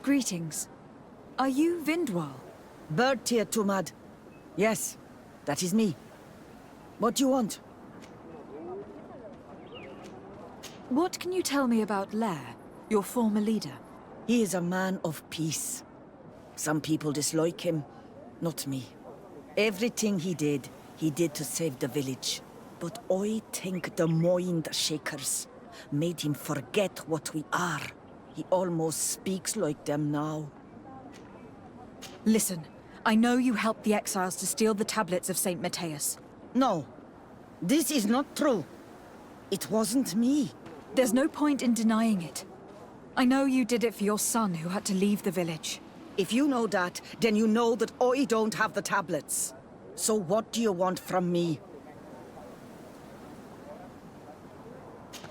Greetings. Are you Vindwal? Bertia Tumad. Yes, that is me. What do you want? What can you tell me about Lair, your former leader? He is a man of peace. Some people dislike him, not me. Everything he did to save the village. But I think the mind shakers made him forget what we are. He almost speaks like them now. Listen, I know you helped the exiles to steal the tablets of St. Matthias. No, this is not true. It wasn't me. There's no point in denying it. I know you did it for your son who had to leave the village. If you know that, then you know that I don't have the tablets. So what do you want from me?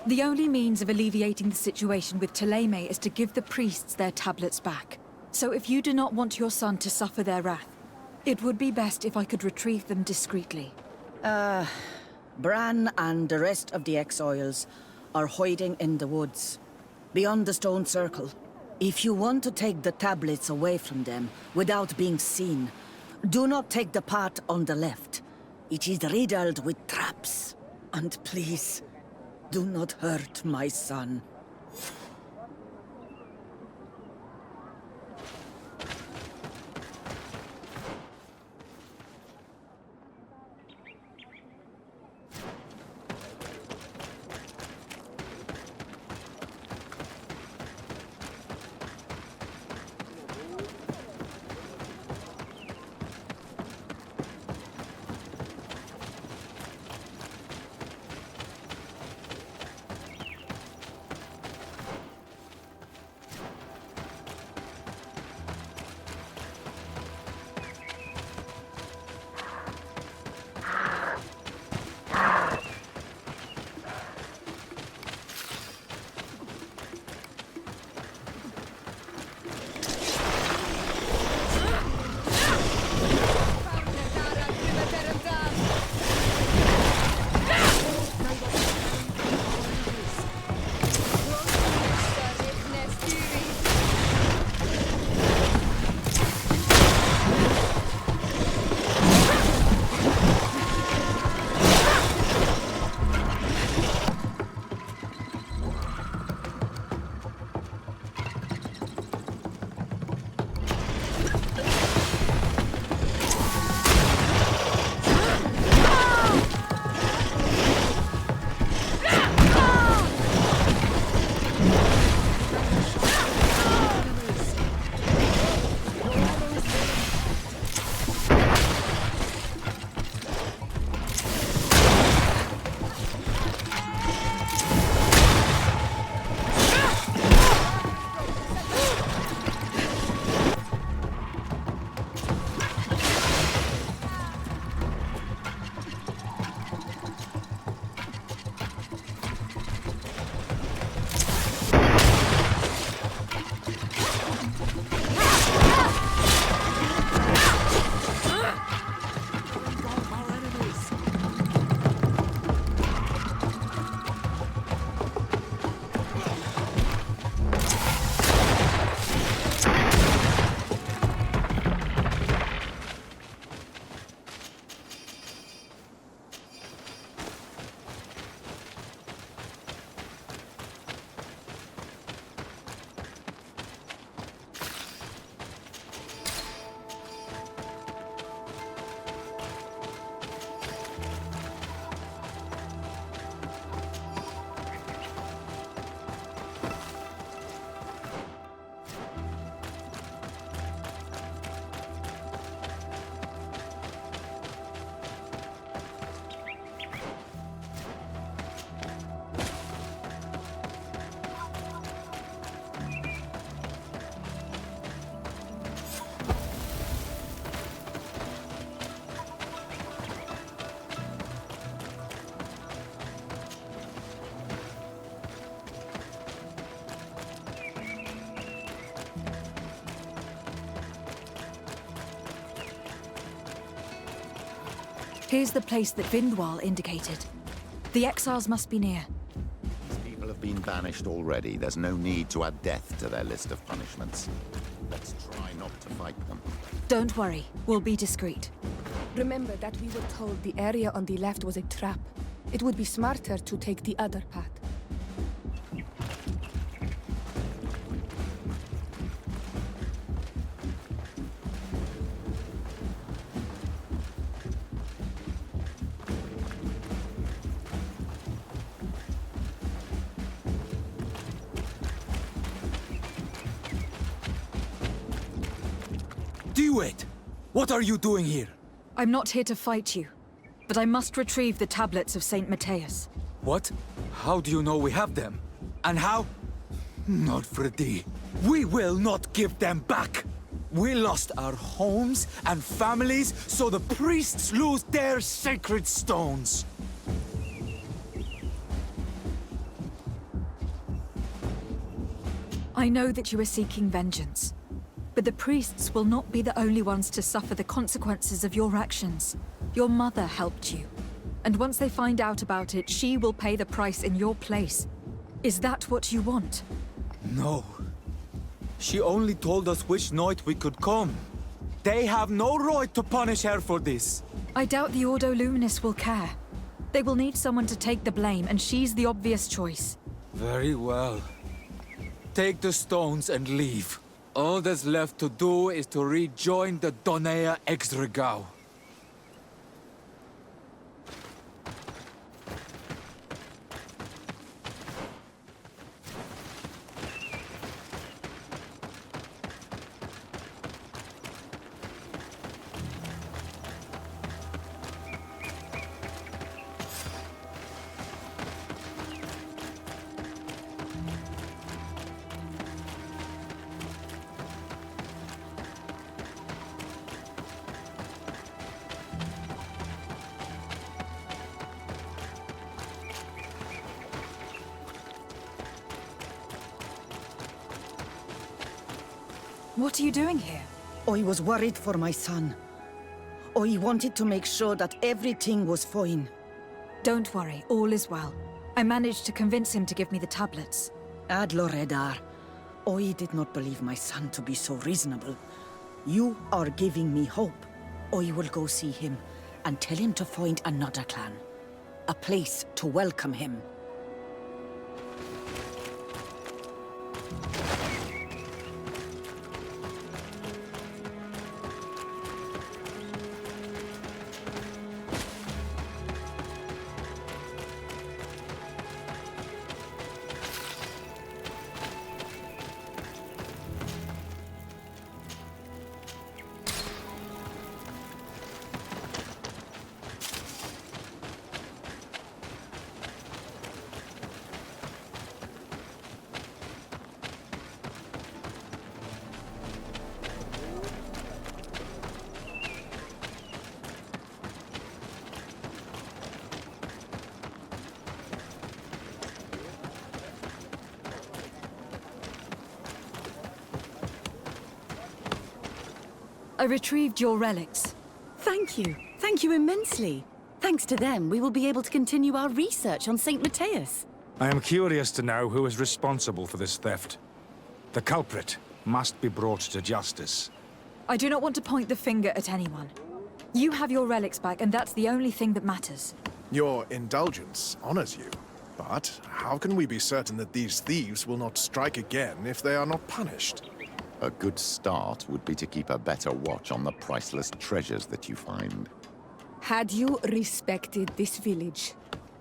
The only means of alleviating the situation with Thélème is to give the priests their tablets back. So if you do not want your son to suffer their wrath, it would be best if I could retrieve them discreetly. Bran and the rest of the exiles are hiding in the woods, beyond the stone circle. If you want to take the tablets away from them without being seen, do not take the path on the left. It is riddled with traps. And please, do not hurt my son. Here's the place that Vindwal indicated. The exiles must be near. These people have been banished already. There's no need to add death to their list of punishments. Let's try not to fight them. Don't worry, we'll be discreet. Remember that we were told the area on the left was a trap. It would be smarter to take the other path. Do-it! What are you doing here? I'm not here to fight you, but I must retrieve the tablets of Saint Matthias. What? How do you know we have them? And how? Not Freddy. We will not give them back! We lost our homes and families, so the priests lose their sacred stones! I know that you are seeking vengeance, but the priests will not be the only ones to suffer the consequences of your actions. Your mother helped you, and once they find out about it, she will pay the price in your place. Is that what you want? No. She only told us which night we could come. They have no right to punish her for this. I doubt the Ordo Luminis will care. They will need someone to take the blame, and she's the obvious choice. Very well. Take the stones and leave. All that's left to do is to rejoin the Donea Exregao. What are you doing here? I was worried for my son. I wanted to make sure that everything was fine. Don't worry, all is well. I managed to convince him to give me the tablets. Ad Loredar, I did not believe my son to be so reasonable. You are giving me hope. I will go see him and tell him to find another clan. A place to welcome him. I retrieved your relics. Thank you. Thank you immensely. Thanks to them, we will be able to continue our research on St. Matthias. I am curious to know who is responsible for this theft. The culprit must be brought to justice. I do not want to point the finger at anyone. You have your relics back, and that's the only thing that matters. Your indulgence honors you. But how can we be certain that these thieves will not strike again if they are not punished? A good start would be to keep a better watch on the priceless treasures that you find. Had you respected this village,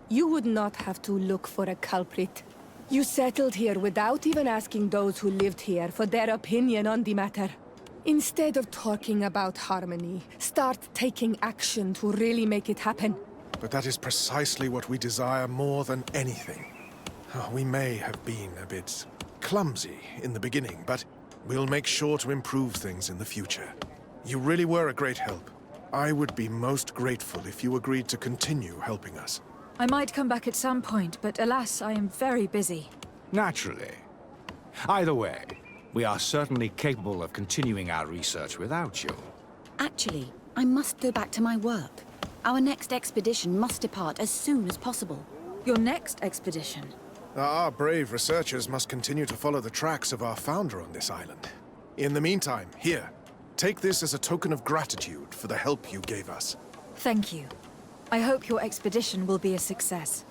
you would not have to look for a culprit. You settled here without even asking those who lived here for their opinion on the matter. Instead of talking about harmony, start taking action to really make it happen. But that is precisely what we desire more than anything. We may have been a bit clumsy in the beginning, but we'll make sure to improve things in the future. You really were a great help. I would be most grateful if you agreed to continue helping us. I might come back at some point, but alas, I am very busy. Naturally. Either way, we are certainly capable of continuing our research without you. Actually, I must go back to my work. Our next expedition must depart as soon as possible. Your next expedition? Our brave researchers must continue to follow the tracks of our founder on this island. In the meantime, here, take this as a token of gratitude for the help you gave us. Thank you. I hope your expedition will be a success.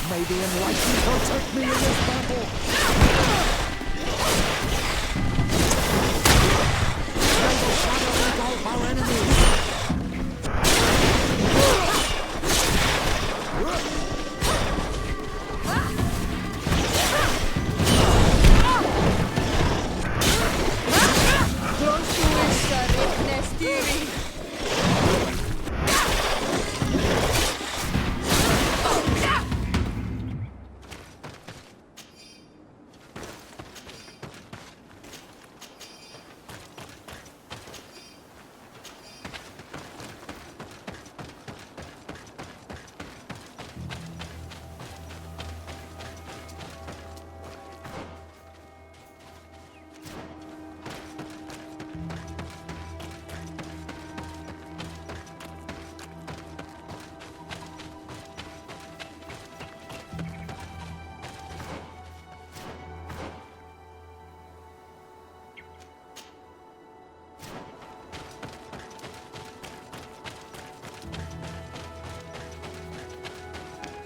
May the enlightened protect me in this battle! May the shadow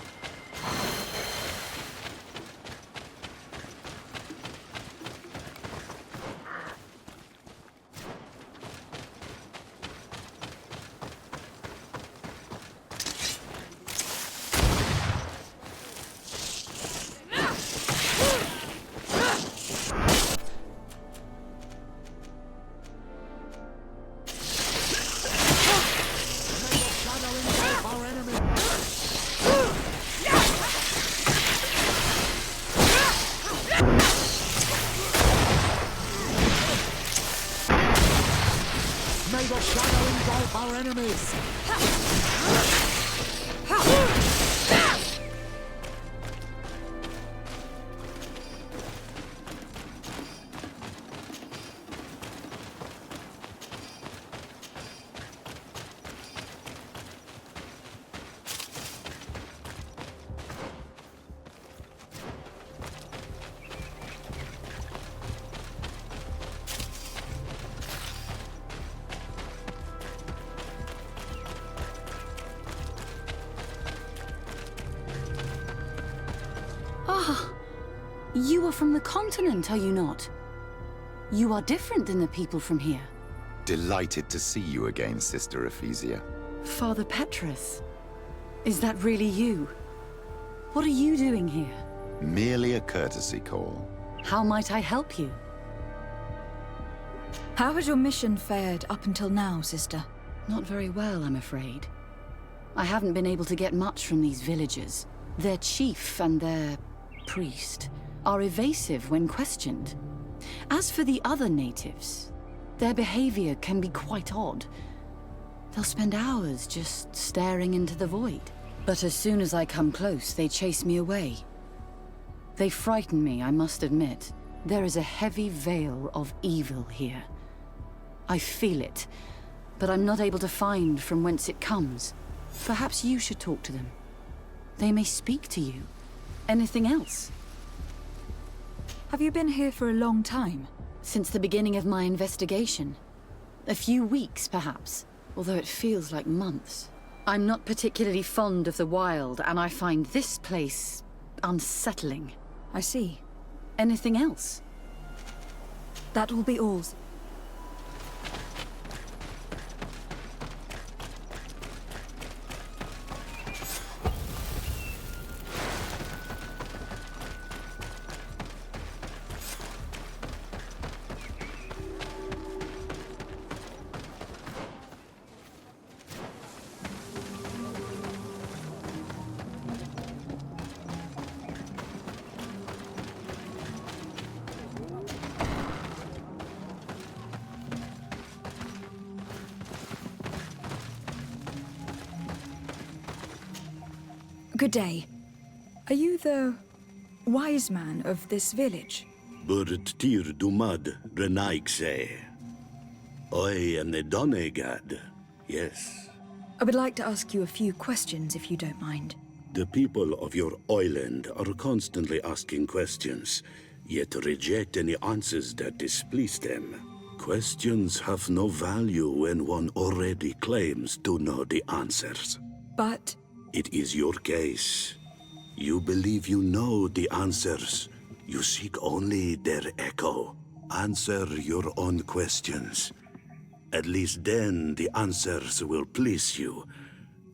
engulf our enemies! May the shadow engulf our enemies! Ah, you are from the continent, are you not? You are different than the people from here. Delighted to see you again, Sister Ephesia. Father Petrus, is that really you? What are you doing here? Merely a courtesy call. How might I help you? How has your mission fared up until now, sister? Not very well, I'm afraid. I haven't been able to get much from these villagers. Their chief and their priest are evasive when questioned. As for the other natives, their behavior can be quite odd. They'll spend hours just staring into the void. But as soon as I come close, they chase me away. They frighten me, I must admit. There is a heavy veil of evil here. I feel it, but I'm not able to find from whence it comes. Perhaps you should talk to them. They may speak to you. Anything else? Have you been here for a long time? Since the beginning of my investigation. A few weeks, perhaps, although it feels like months. I'm not particularly fond of the wild, and I find this place unsettling. I see. Anything else? That will be all. Good day. Are you the wise man of this village? Burt tir dumad renaikse. I am the Donegad, yes. I would like to ask you a few questions, if you don't mind. The people of your island are constantly asking questions, yet reject any answers that displease them. Questions have no value when one already claims to know the answers. But it is your case. You believe you know the answers. You seek only their echo. Answer your own questions. At least then the answers will please you,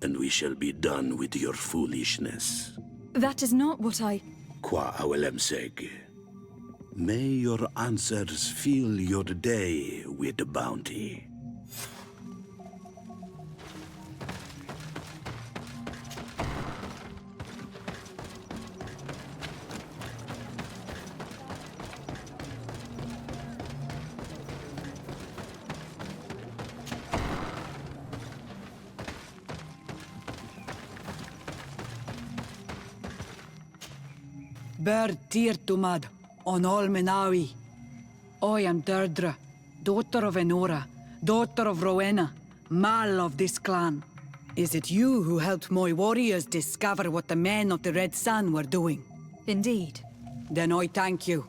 and we shall be done with your foolishness. that is not what I... Qua awelemseg. May your answers fill your day with bounty. Ber Tirtumad, on Olmenawi. I am Deirdre, daughter of Enora, daughter of Rowena, Mal of this clan. Is it you who helped my warriors discover what the men of the Red Sun were doing? Indeed. Then I thank you.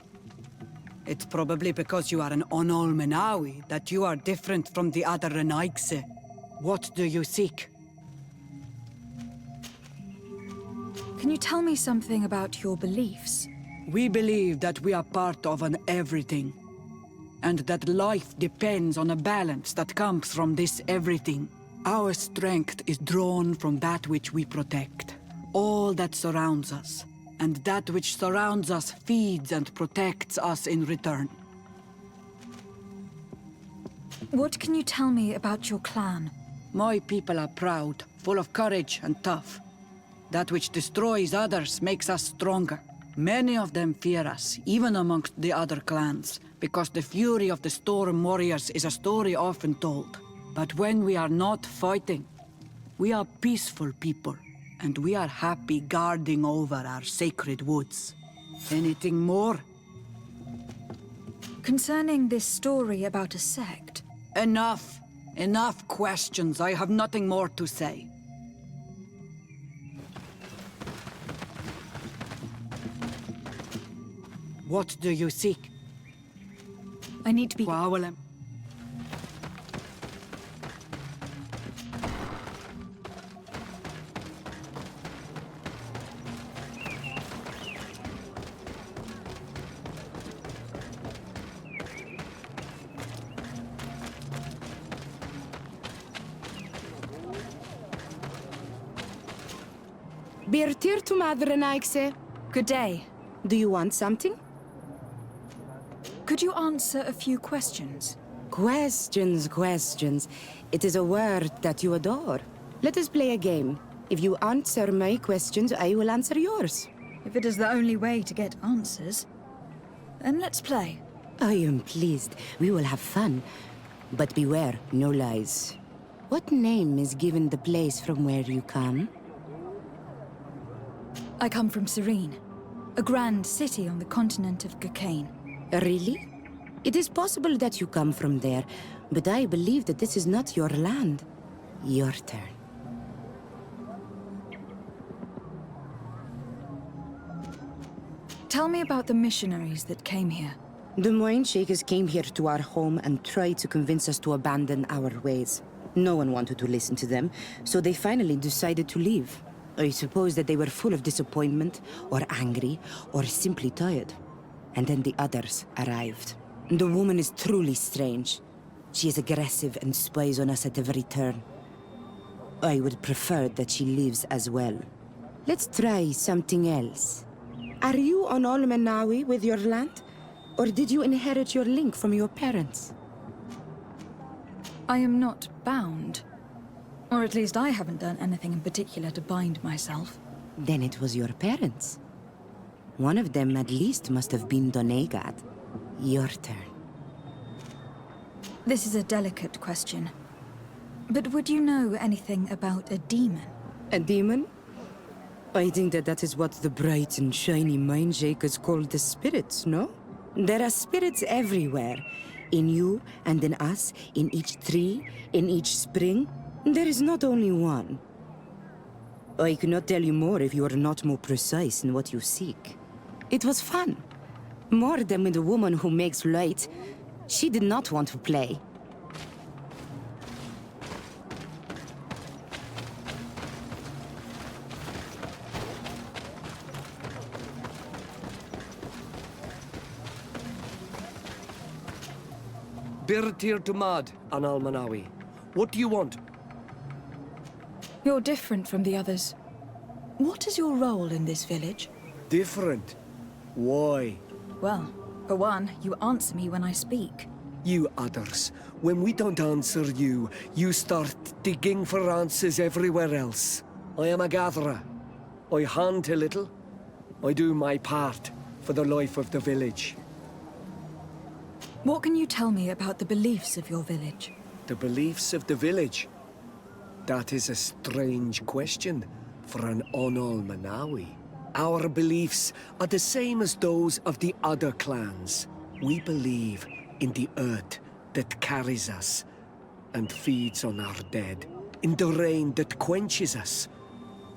It's probably because you are an Onolmenawi that you are different from the other Renaigse. What do you seek? Can you tell me something about your beliefs? We believe that we are part of an everything, and that life depends on a balance that comes from this everything. Our strength is drawn from that which we protect, all that surrounds us, and that which surrounds us feeds and protects us in return. What can you tell me about your clan? My people are proud, full of courage and tough. That which destroys others makes us stronger. Many of them fear us, even amongst the other clans, because the fury of the Storm Warriors is a story often told. But when we are not fighting, we are peaceful people, and we are happy guarding over our sacred woods. Anything more? Concerning this story about a sect... Enough! Enough questions. I have nothing more to say. What do you seek? I need to be... Quawalem. Birtir to Madrenaikse. Good day. Do you want something? Could you answer a few questions? Questions. It is a word that you adore. Let us play a game. If you answer my questions, I will answer yours. If it is the only way to get answers, then let's play. I am pleased. We will have fun. But beware, no lies. What name is given the place from where you come? I come from Serene, a grand city on the continent of Gurkane. Really? It is possible that you come from there, but I believe that this is not your land. Your turn. Tell me about the missionaries that came here. The Moine Shakers came here to our home and tried to convince us to abandon our ways. No one wanted to listen to them, so they finally decided to leave. I suppose that they were full of disappointment, or angry, or simply tired. And then the others arrived. The woman is truly strange. She is aggressive and spies on us at every turn. I would prefer that she leaves as well. Let's try something else. Are you on Olmenawi with your land? Or did you inherit your link from your parents? I am not bound. Or at least I haven't done anything in particular to bind myself. Then it was your parents. One of them at least must have been Donegad. Your turn. This is a delicate question. But would you know anything about a demon? A demon? I think that is what the bright and shiny mind shakers call the spirits, no? There are spirits everywhere. In you and in us, in each tree, in each spring. There is not only one. I cannot tell you more if you are not more precise in what you seek. It was fun. More than with the woman who makes light. She did not want to play. Birtir Tumad, an Almanawi. What do you want? You're different from the others. What is your role in this village? Different? Why? Well, for one, you answer me when I speak. You others, when we don't answer you, you start digging for answers everywhere else. I am a gatherer. I hunt a little. I do my part for the life of the village. What can you tell me about the beliefs of your village? The beliefs of the village? That is a strange question for an Onol-Manawi. Our beliefs are the same as those of the other clans. We believe in the earth that carries us and feeds on our dead, in the rain that quenches us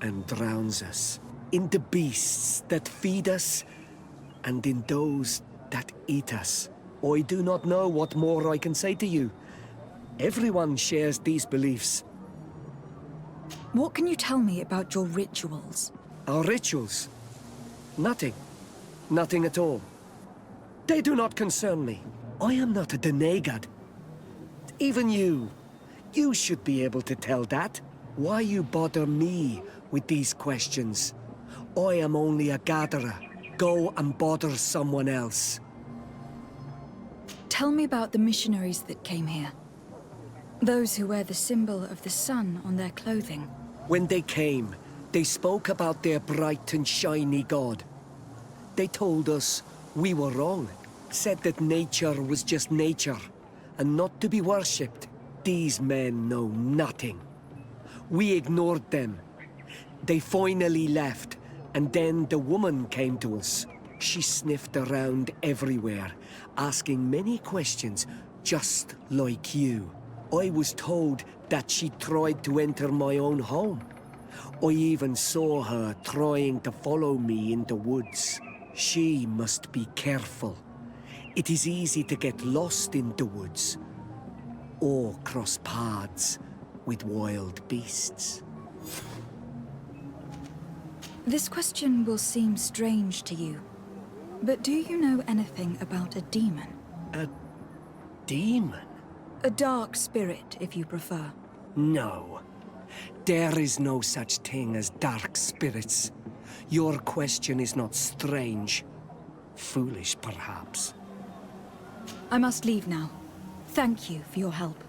and drowns us, in the beasts that feed us and in those that eat us. I do not know what more I can say to you. Everyone shares these beliefs. What can you tell me about your rituals? Our rituals? Nothing. Nothing at all. They do not concern me. I am not a Donegad. Even you. You should be able to tell that. Why you bother me with these questions? I am only a gatherer. Go and bother someone else. Tell me about the missionaries that came here. Those who wear the symbol of the sun on their clothing. When they came, they spoke about their bright and shiny god. They told us we were wrong, said that nature was just nature, and not to be worshipped. These men know nothing. We ignored them. They finally left, and then the woman came to us. She sniffed around everywhere, asking many questions, just like you. I was told that she tried to enter my own home. I even saw her trying to follow me in the woods. She must be careful. It is easy to get lost in the woods, or cross paths with wild beasts. This question will seem strange to you, but do you know anything about a demon? A demon? A dark spirit, if you prefer. No. There is no such thing as dark spirits. Your question is not strange. Foolish, perhaps. I must leave now. Thank you for your help.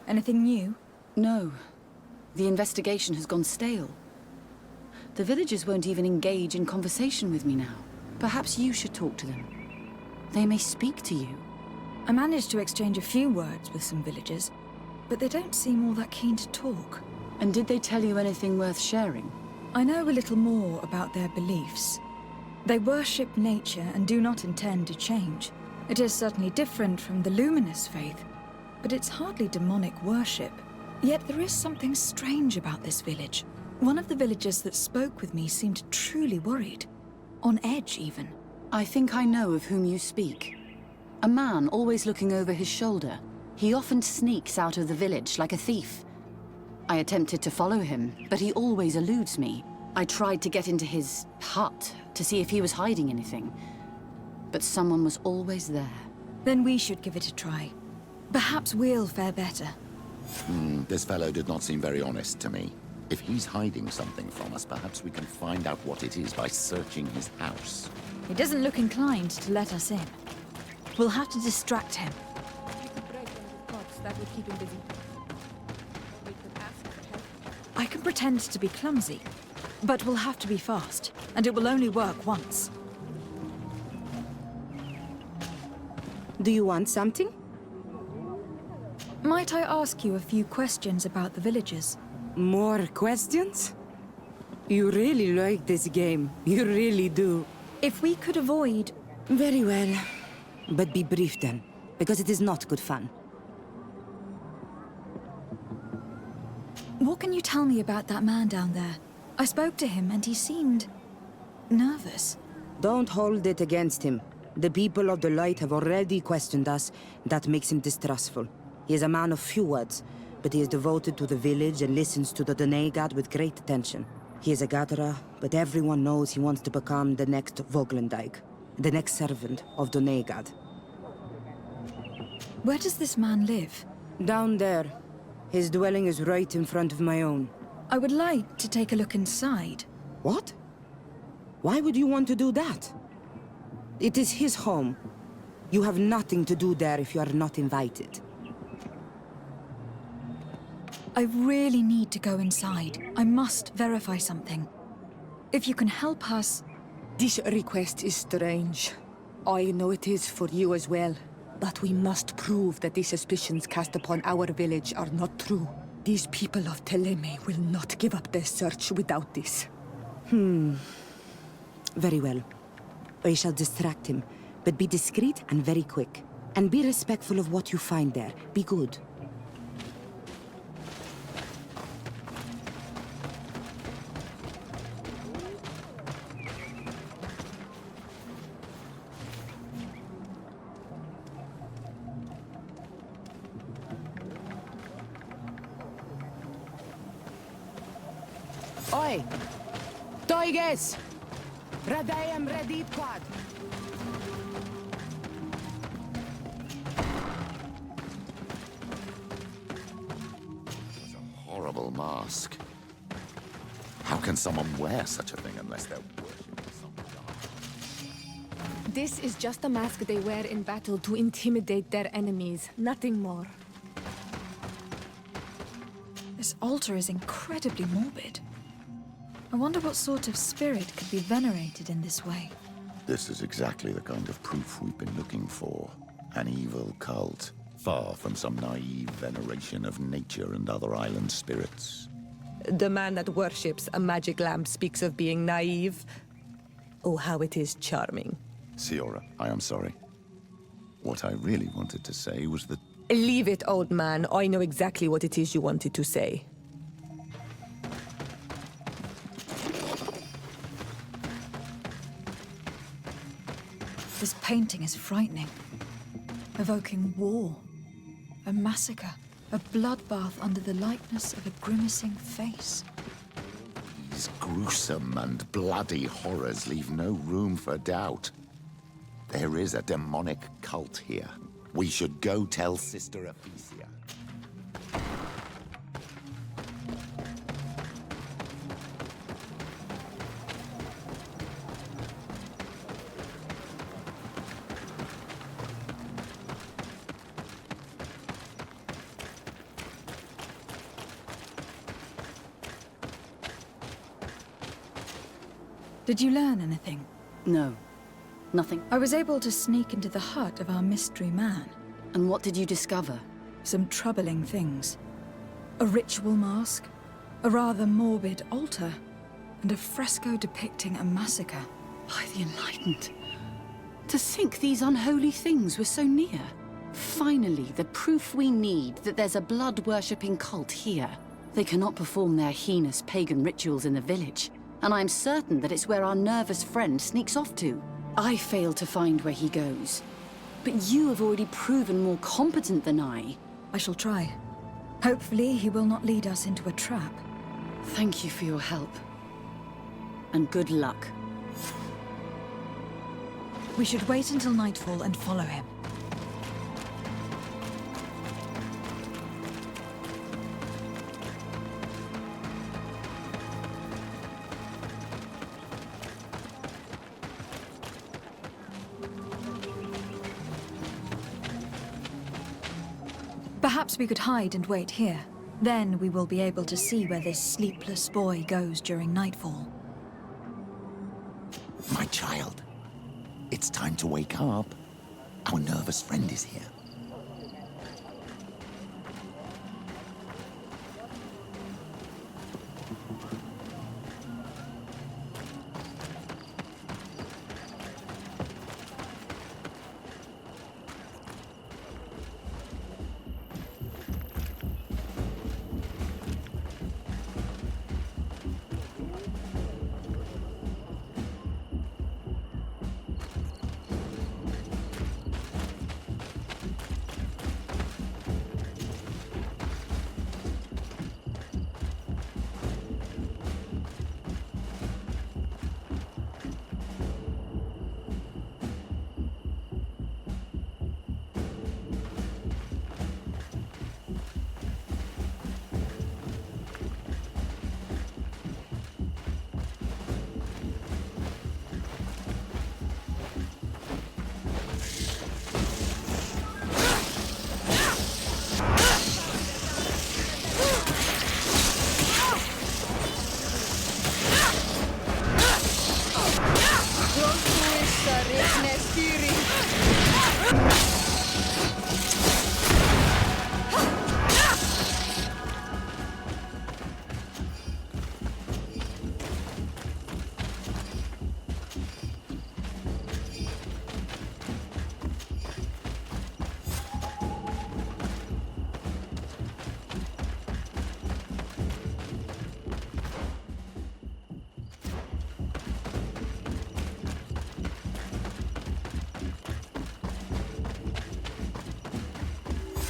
Anything new? No. The investigation has gone stale. The villagers won't even engage in conversation with me now. Perhaps you should talk to them. They may speak to you. I managed to exchange a few words with some villagers, but they don't seem all that keen to talk. And did they tell you anything worth sharing? I know a little more about their beliefs. They worship nature and do not intend to change. It is certainly different from the luminous faith, but it's hardly demonic worship. Yet there is something strange about this village. One of the villagers that spoke with me seemed truly worried. On edge, even. I think I know of whom you speak. A man always looking over his shoulder. He often sneaks out of the village like a thief. I attempted to follow him, but he always eludes me. I tried to get into his hut to see if he was hiding anything, but someone was always there. Then we should give it a try. Perhaps we'll fare better. This fellow did not seem very honest to me. If he's hiding something from us, perhaps we can find out what it is by searching his house. He doesn't look inclined to let us in. We'll have to distract him. You could break one of the pots. That would keep him busy. We could ask for help. I can pretend to be clumsy, but we'll have to be fast, and it will only work once. Do you want something? Might I ask you a few questions about the villagers? More questions? You really like this game. You really do. If we could avoid... Very well. But be brief then, because it is not good fun. What can you tell me about that man down there? I spoke to him and he seemed... nervous. Don't hold it against him. The people of the light have already questioned us. That makes him distrustful. He is a man of few words, but he is devoted to the village and listens to the Dene god with great attention. He is a gatherer, but everyone knows he wants to become the next Voglendijk, the next servant of Dene god. Where does this man live? Down there. His dwelling is right in front of my own. I would like to take a look inside. What? Why would you want to do that? It is his home. You have nothing to do there if you are not invited. I really need to go inside. I must verify something. If you can help us... This request is strange. I know it is for you as well. But we must prove that the suspicions cast upon our village are not true. These people of Teleme will not give up their search without this. Very well. I shall distract him, but be discreet and very quick. And be respectful of what you find there. Be good. Oi! Toiges! Radayam ready quad! It's a horrible mask. How can someone wear such a thing unless they're worshipping some god? This is just a mask they wear in battle to intimidate their enemies, nothing more. This altar is incredibly morbid. I wonder what sort of spirit could be venerated in this way. This is exactly the kind of proof we've been looking for. An evil cult, far from some naive veneration of nature and other island spirits. The man that worships a magic lamp speaks of being naive. Oh, how it is charming. Siora, I am sorry. What I really wanted to say was that... Leave it, old man. I know exactly what it is you wanted to say. This painting is frightening. Evoking war. A massacre. A bloodbath under the likeness of a grimacing face. These gruesome and bloody horrors leave no room for doubt. There is a demonic cult here. We should go tell Sister Ephesia. Did you learn anything? No. Nothing. I was able to sneak into the hut of our mystery man. And what did you discover? Some troubling things. A ritual mask, a rather morbid altar, and a fresco depicting a massacre. By the Enlightened. To think these unholy things were so near. Finally, the proof we need that there's a blood-worshipping cult here. They cannot perform their heinous pagan rituals in the village, and I'm certain that it's where our nervous friend sneaks off to. I failed to find where he goes. But you have already proven more competent than I. I shall try. Hopefully, he will not lead us into a trap. Thank you for your help. And good luck. We should wait until nightfall and follow him. Perhaps we could hide and wait here. Then we will be able to see where this sleepless boy goes during nightfall. My child, it's time to wake up. Our nervous friend is here.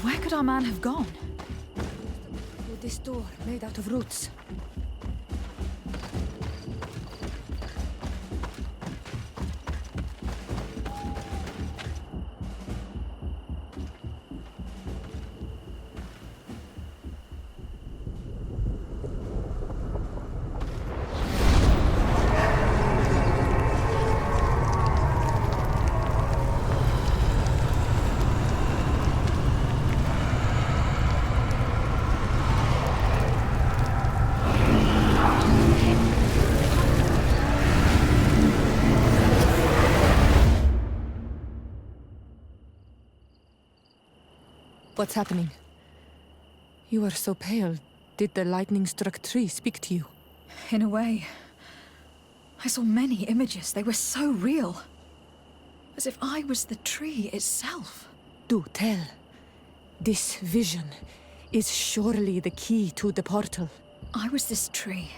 Where could our man have gone? Through this door, made out of roots. What's happening? You are so pale. Did the lightning-struck tree speak to you? In a way. I saw many images. They were so real. As if I was the tree itself. Do tell. This vision is surely the key to the portal. I was this tree.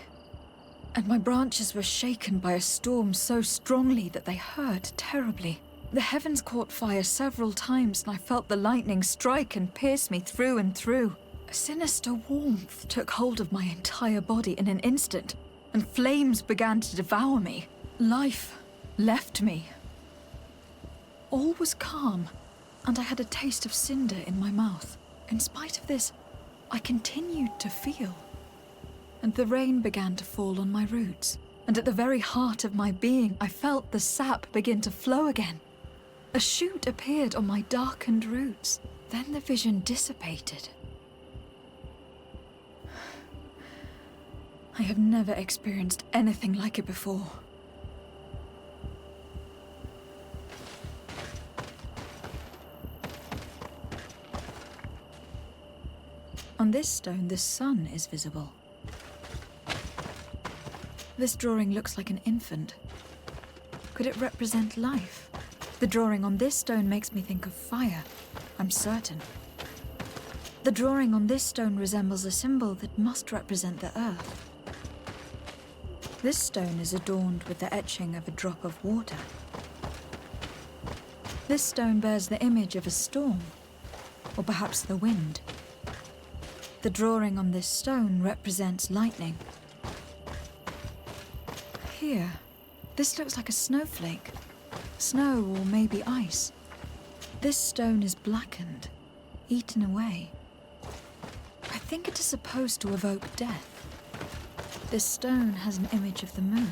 And my branches were shaken by a storm so strongly that they hurt terribly. The heavens caught fire several times, and I felt the lightning strike and pierce me through and through. A sinister warmth took hold of my entire body in an instant, and flames began to devour me. Life left me. All was calm, and I had a taste of cinder in my mouth. In spite of this, I continued to feel. And the rain began to fall on my roots, and at the very heart of my being, I felt the sap begin to flow again. A shoot appeared on my darkened roots. Then the vision dissipated. I have never experienced anything like it before. On this stone, the sun is visible. This drawing looks like an infant. Could it represent life? The drawing on this stone makes me think of fire, I'm certain. The drawing on this stone resembles a symbol that must represent the earth. This stone is adorned with the etching of a drop of water. This stone bears the image of a storm, or perhaps the wind. The drawing on this stone represents lightning. Here, this looks like a snowflake. Snow or maybe ice. This stone is blackened, eaten away. I think it is supposed to evoke death. This stone has an image of the moon.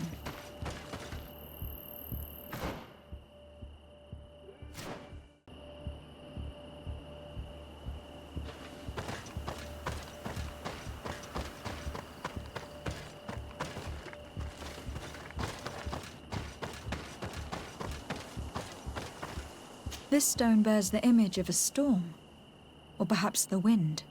This stone bears the image of a storm, or perhaps the wind.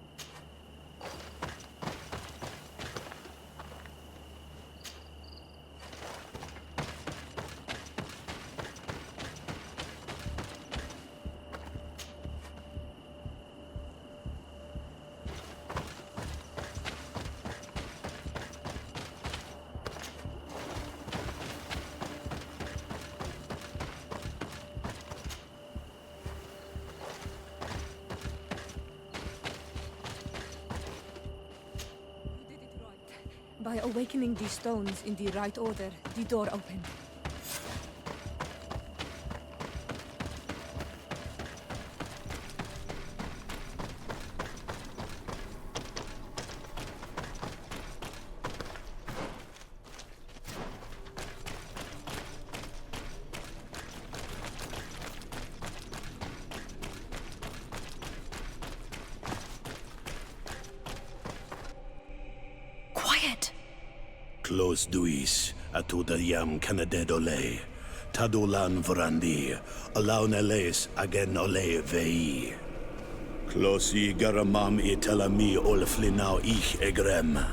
By awakening these stones in the right order, the door opened. Quiet! Close duis, atuda yam canadedole, tadulan vrandi, alaun eles agen ole vei. Closi garamam itelami olflinau ich egrem.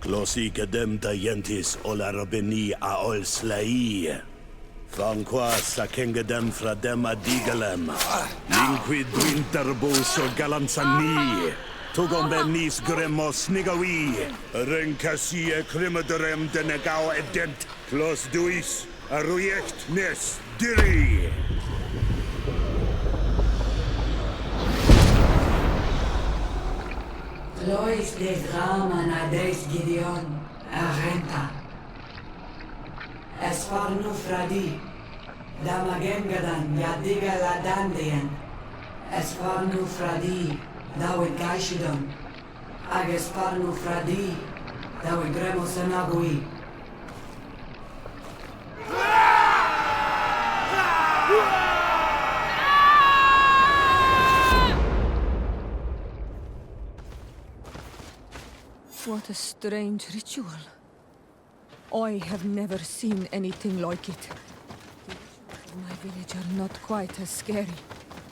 Closi gedem tayentis olarabeni a ol slai. Vanqua sakengedem fradem adigalem. Linquid winterbus o galanzani. Tugombenis gremos nigawi. Renkasie krimaderem denegau edent. Clos duis, arruiect nes diri. Lois des Raman ades Gideon, Arenta. Esfarnu fradi, Damagengadan, Yadiga Ladandian. Esfarnu fradi, Dawe Gaishidon. Agesfarnu fradi, Dawe Gremos Anagui. What a strange ritual. I have never seen anything like it. My village are not quite as scary.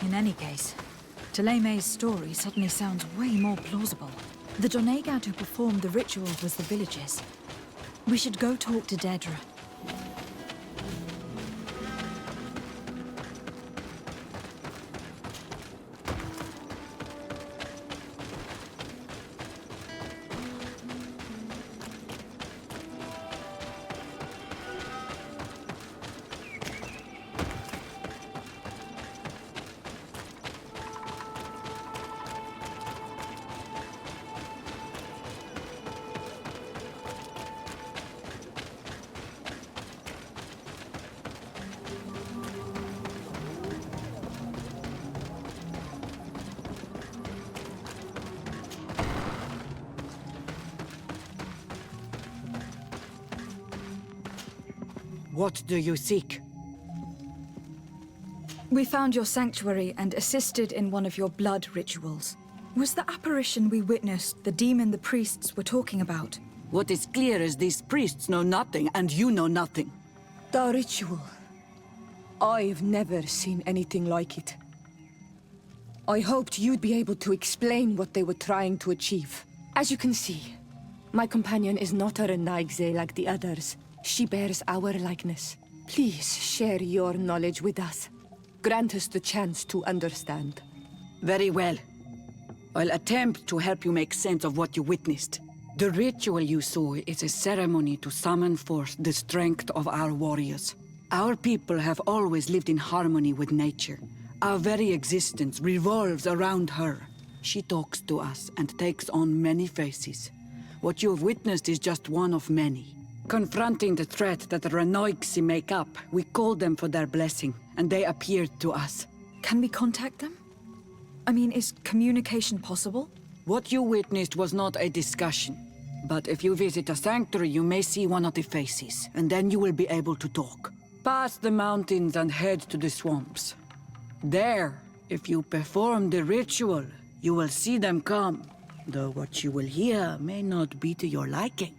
In any case, Taleme's story suddenly sounds way more plausible. The Donegad who performed the ritual was the villagers. We should go talk to Dedra. What do you seek? We found your sanctuary and assisted in one of your blood rituals. Was the apparition we witnessed the demon the priests were talking about? What is clear is these priests know nothing, and you know nothing. The ritual. I've never seen anything like it. I hoped you'd be able to explain what they were trying to achieve. As you can see, my companion is not a Renaigze like the others. She bears our likeness. Please share your knowledge with us. Grant us the chance to understand. Very well. I'll attempt to help you make sense of what you witnessed. The ritual you saw is a ceremony to summon forth the strength of our warriors. Our people have always lived in harmony with nature. Our very existence revolves around her. She talks to us and takes on many faces. What you have witnessed is just one of many. Confronting the threat that the Renoigsi make up, we called them for their blessing, and they appeared to us. Can we contact them? I mean, is communication possible? What you witnessed was not a discussion. But if you visit a sanctuary, you may see one of the faces, and then you will be able to talk. Pass the mountains and head to the swamps. There, if you perform the ritual, you will see them come. Though what you will hear may not be to your liking.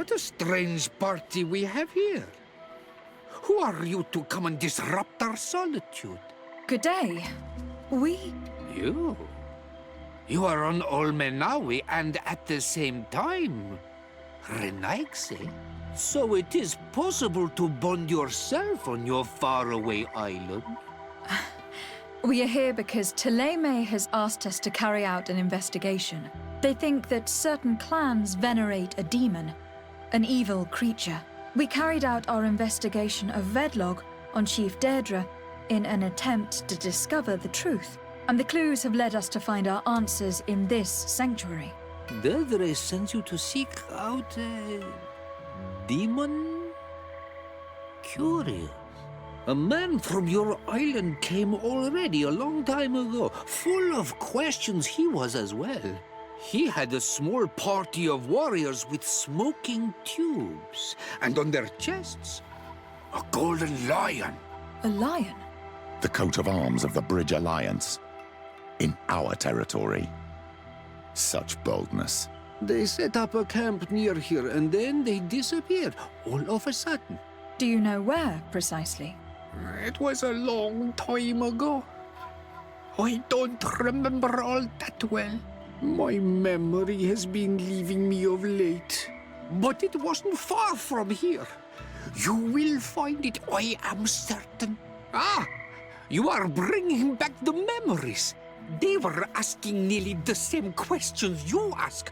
What a strange party we have here. Who are you to come and disrupt our solitude? Good day. You? You are on Olmenawi and at the same time, Renaigse. So it is possible to bond yourself on your faraway island? We are here because Thélème has asked us to carry out an investigation. They think that certain clans venerate a demon, an evil creature. We carried out our investigation of Vedlog on Chief Deirdre in an attempt to discover the truth, and the clues have led us to find our answers in this sanctuary. Deirdre sends you to seek out a demon? Curious. A man from your island came already a long time ago. Full of questions he was as well. He had a small party of warriors with smoking tubes, and on their chests, a golden lion. A lion? The coat of arms of the Bridge Alliance. In our territory. Such boldness. They set up a camp near here, and then they disappeared, all of a sudden. Do you know where, precisely? It was a long time ago. I don't remember all that well. My memory has been leaving me of late. But it wasn't far from here. You will find it, I am certain. Ah, you are bringing back the memories. They were asking nearly the same questions you ask.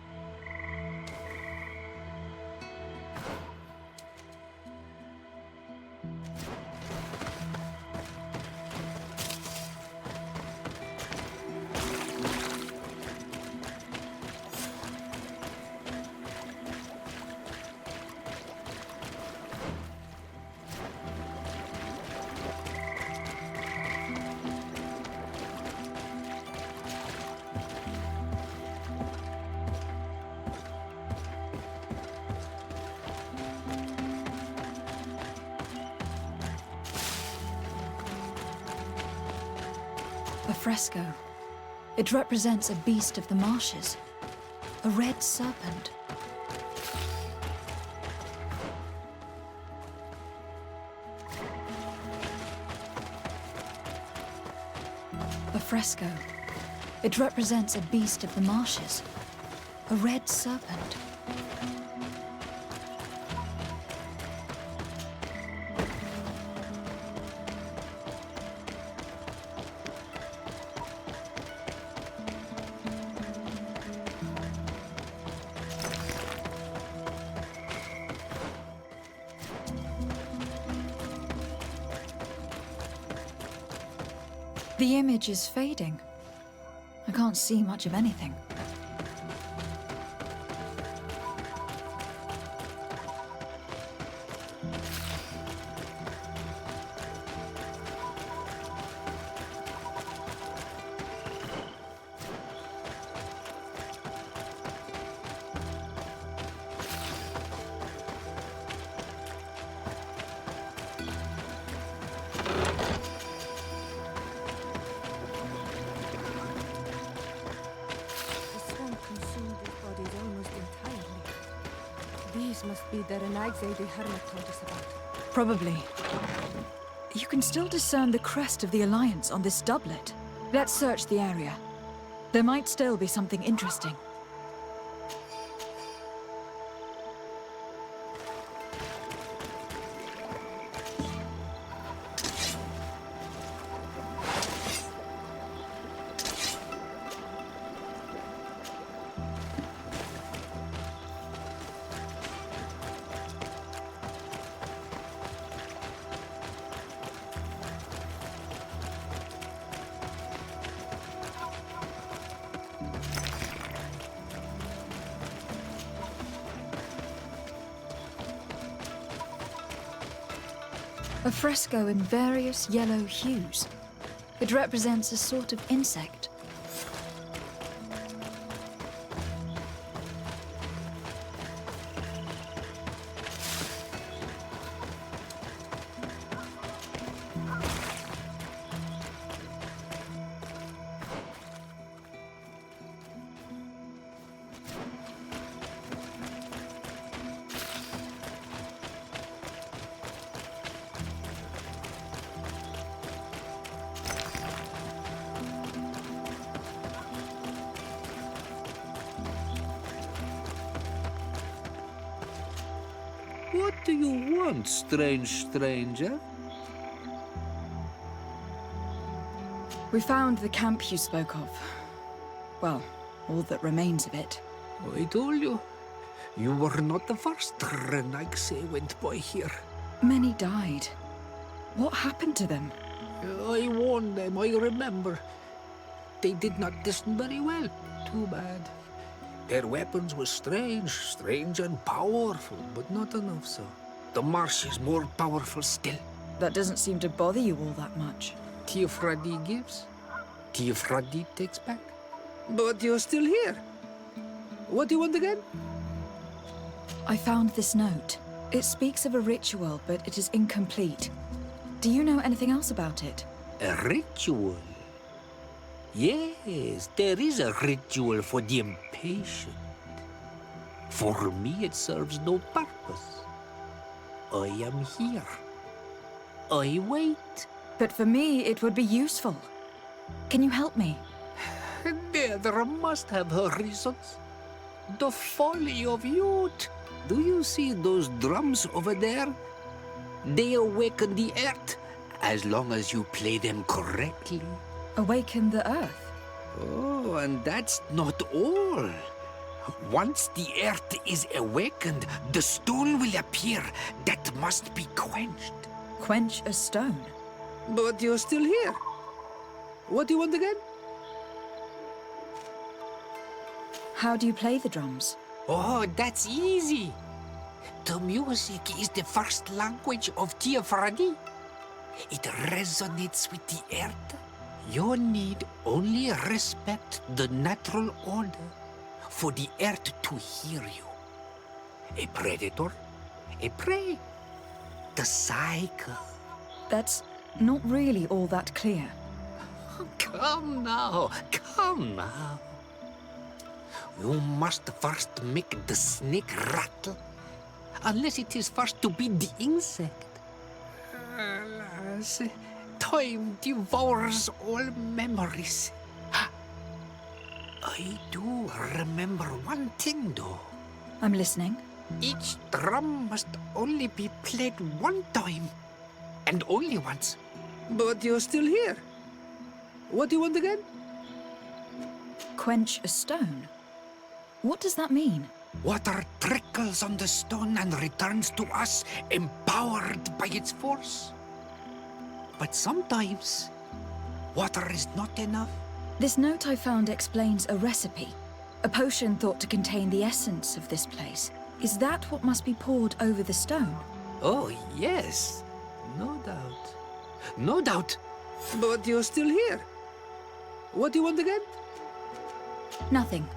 A fresco. It represents a beast of the marshes. A red serpent. A fresco. It represents a beast of the marshes. A red serpent. The image is fading. I can't see much of anything. These must be the Renaigse the Hermit told us about. Probably. You can still discern the crest of the Alliance on this doublet. Let's search the area. There might still be something interesting. A fresco in various yellow hues. It represents a sort of insect. What do you want, strange stranger? We found the camp you spoke of. Well, all that remains of it. I told you. You were not the first Renaigse went by here. Many died. What happened to them? I warned them, I remember. They did not listen very well. Too bad. Their weapons were strange and powerful, but not enough so. The marsh is more powerful still. That doesn't seem to bother you all that much. Tiafradi gives, Tiafradi takes back. But you're still here. What do you want again? I found this note. It speaks of a ritual, but it is incomplete. Do you know anything else about it? A ritual? Yes, there is a ritual for the impatient. For me, it serves no purpose. I am here. I wait. But for me, it would be useful. Can you help me? There must have her reasons. The folly of youth. Do you see those drums over there? They awaken the earth, as long as you play them correctly. Awaken the earth? Oh, and that's not all. Once the earth is awakened, the stone will appear that must be quenched. Quench a stone? But you're still here. What do you want again? How do you play the drums? Oh, that's easy. The music is the first language of Tiafradi. It resonates with the earth. You need only respect the natural order for the earth to hear you. A predator, a prey. The cycle. That's not really all that clear. Come now, come now. You must first make the snake rattle, unless it is first to be the insect. Alas, time devours all memories. I do remember one thing, though. I'm listening. Each drum must only be played one time, and only once. But you're still here. What do you want again? Quench a stone? What does that mean? Water trickles on the stone and returns to us, empowered by its force. But sometimes, water is not enough. This note I found explains a recipe. A potion thought to contain the essence of this place. Is that what must be poured over the stone? Oh, yes. No doubt. No doubt. But you're still here. What do you want again? Nothing.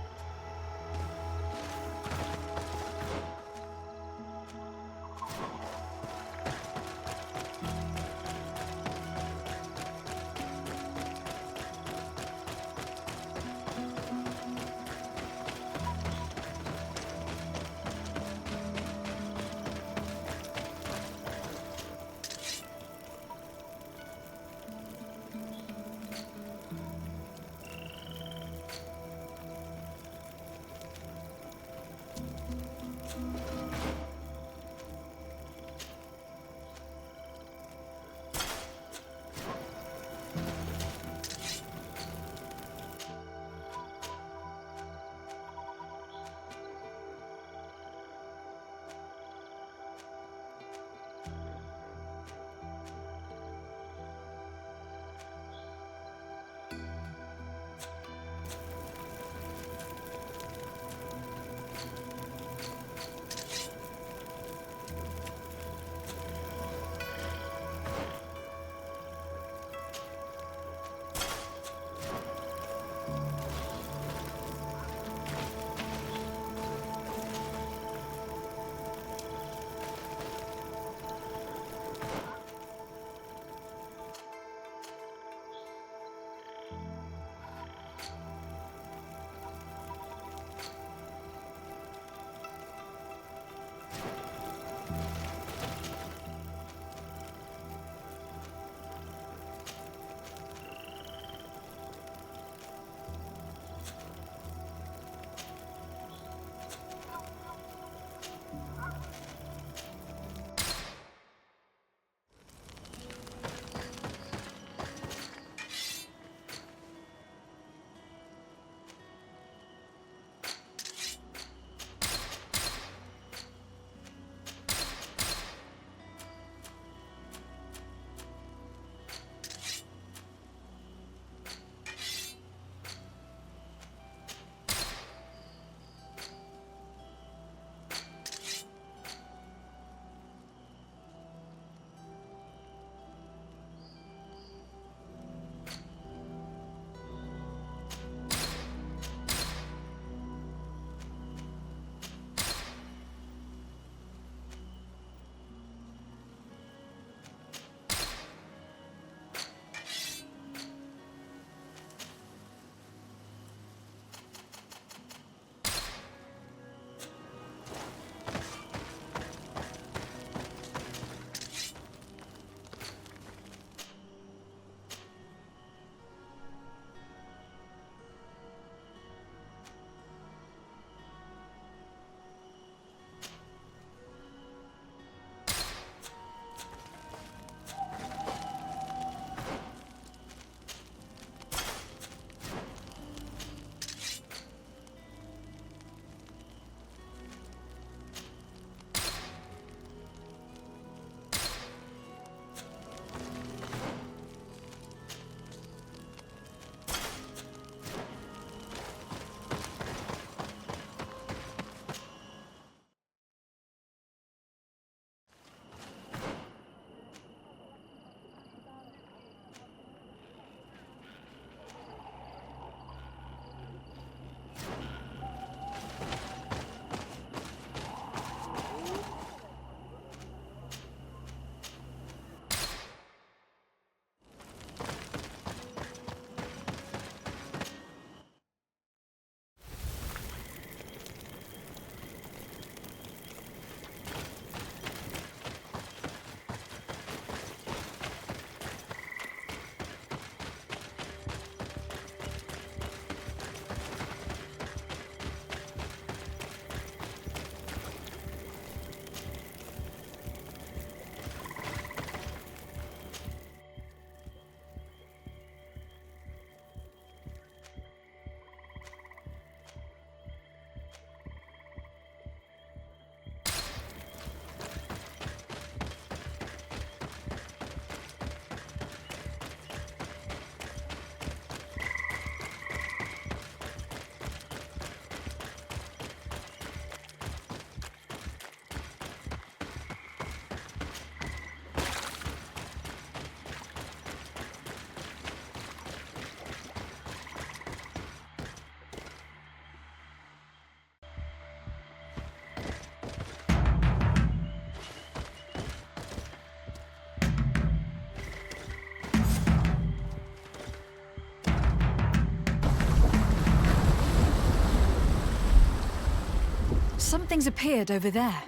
Something's appeared over there.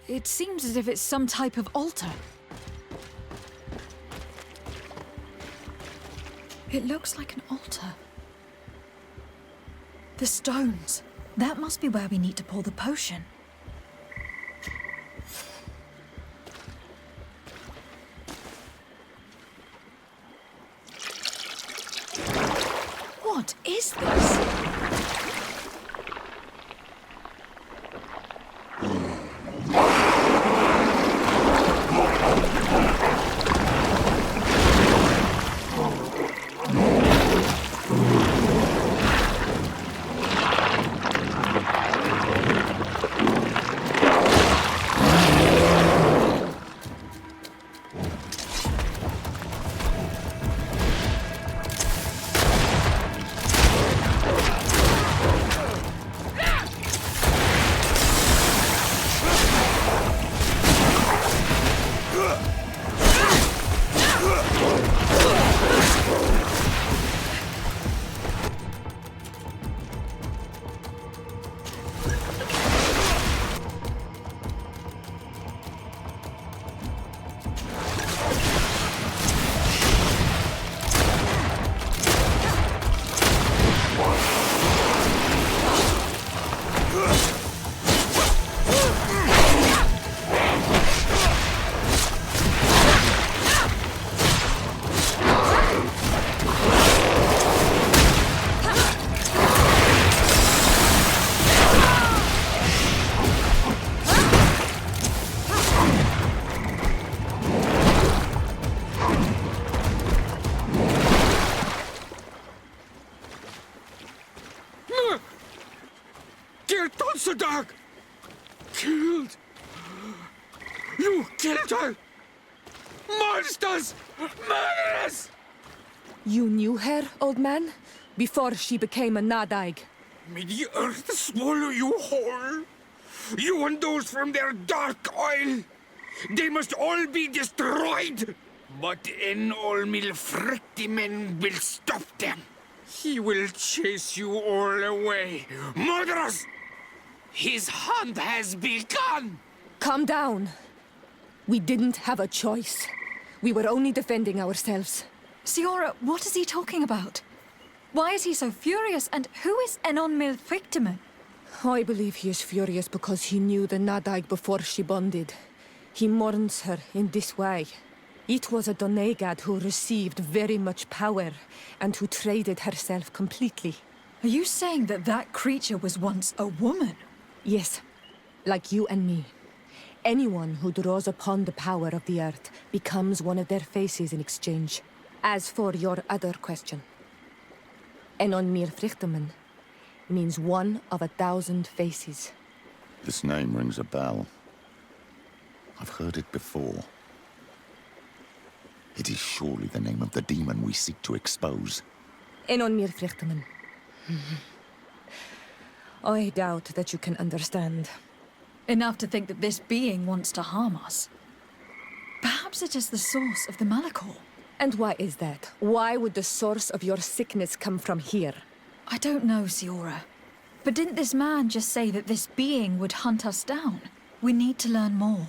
It seems as if it's some type of altar. It looks like an altar. The stones. That must be where we need to pour the potion. What is this? Dog! Killed! You killed her! Monsters! Murderers! You knew her, old man? Before she became a Nadaig? May the earth swallow you whole! You and those from their dark oil! They must all be destroyed! But Enolmil Frictimen will stop them! He will chase you all away! Murderers! His hunt has begun! Calm down. We didn't have a choice. We were only defending ourselves. Siora, what is he talking about? Why is he so furious, and who is Enon Milfictimen? I believe he is furious because he knew the Nadaig before she bonded. He mourns her in this way. It was a Donegad who received very much power, and who traded herself completely. Are you saying that that creature was once a woman? Yes, like you and me. Anyone who draws upon the power of the earth becomes one of their faces in exchange. As for your other question, Enon Mir Frichteman means one of 1,000 faces. This name rings a bell. I've heard it before. It is surely the name of the demon we seek to expose. Enon Mir Frichteman. I doubt that you can understand. Enough to think that this being wants to harm us. Perhaps it is the source of the Malachor. And why is that? Why would the source of your sickness come from here? I don't know, Siora. But didn't this man just say that this being would hunt us down? We need to learn more.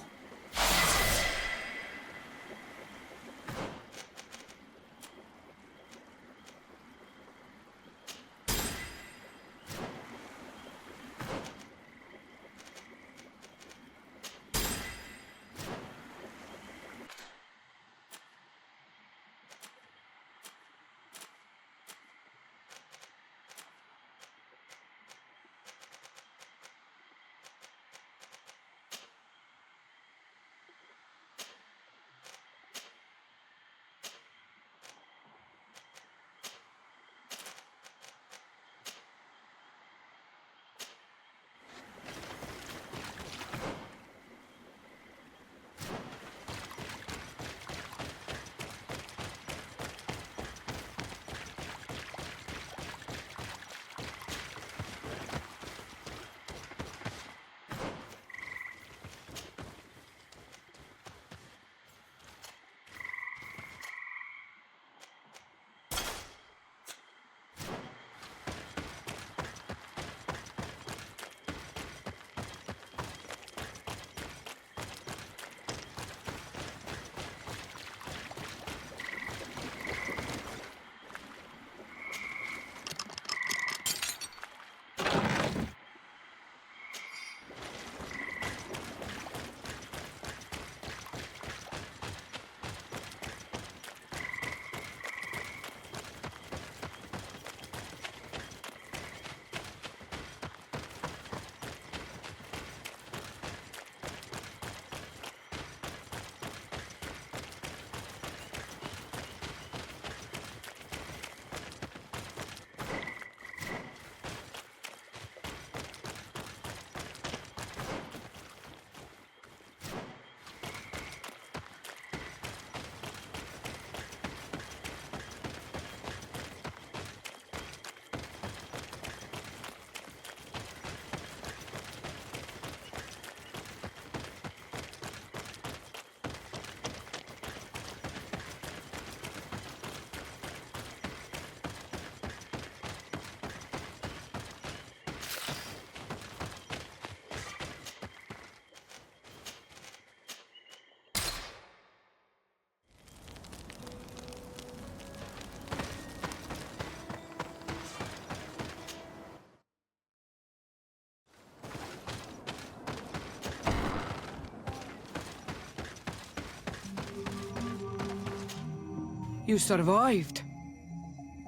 You survived.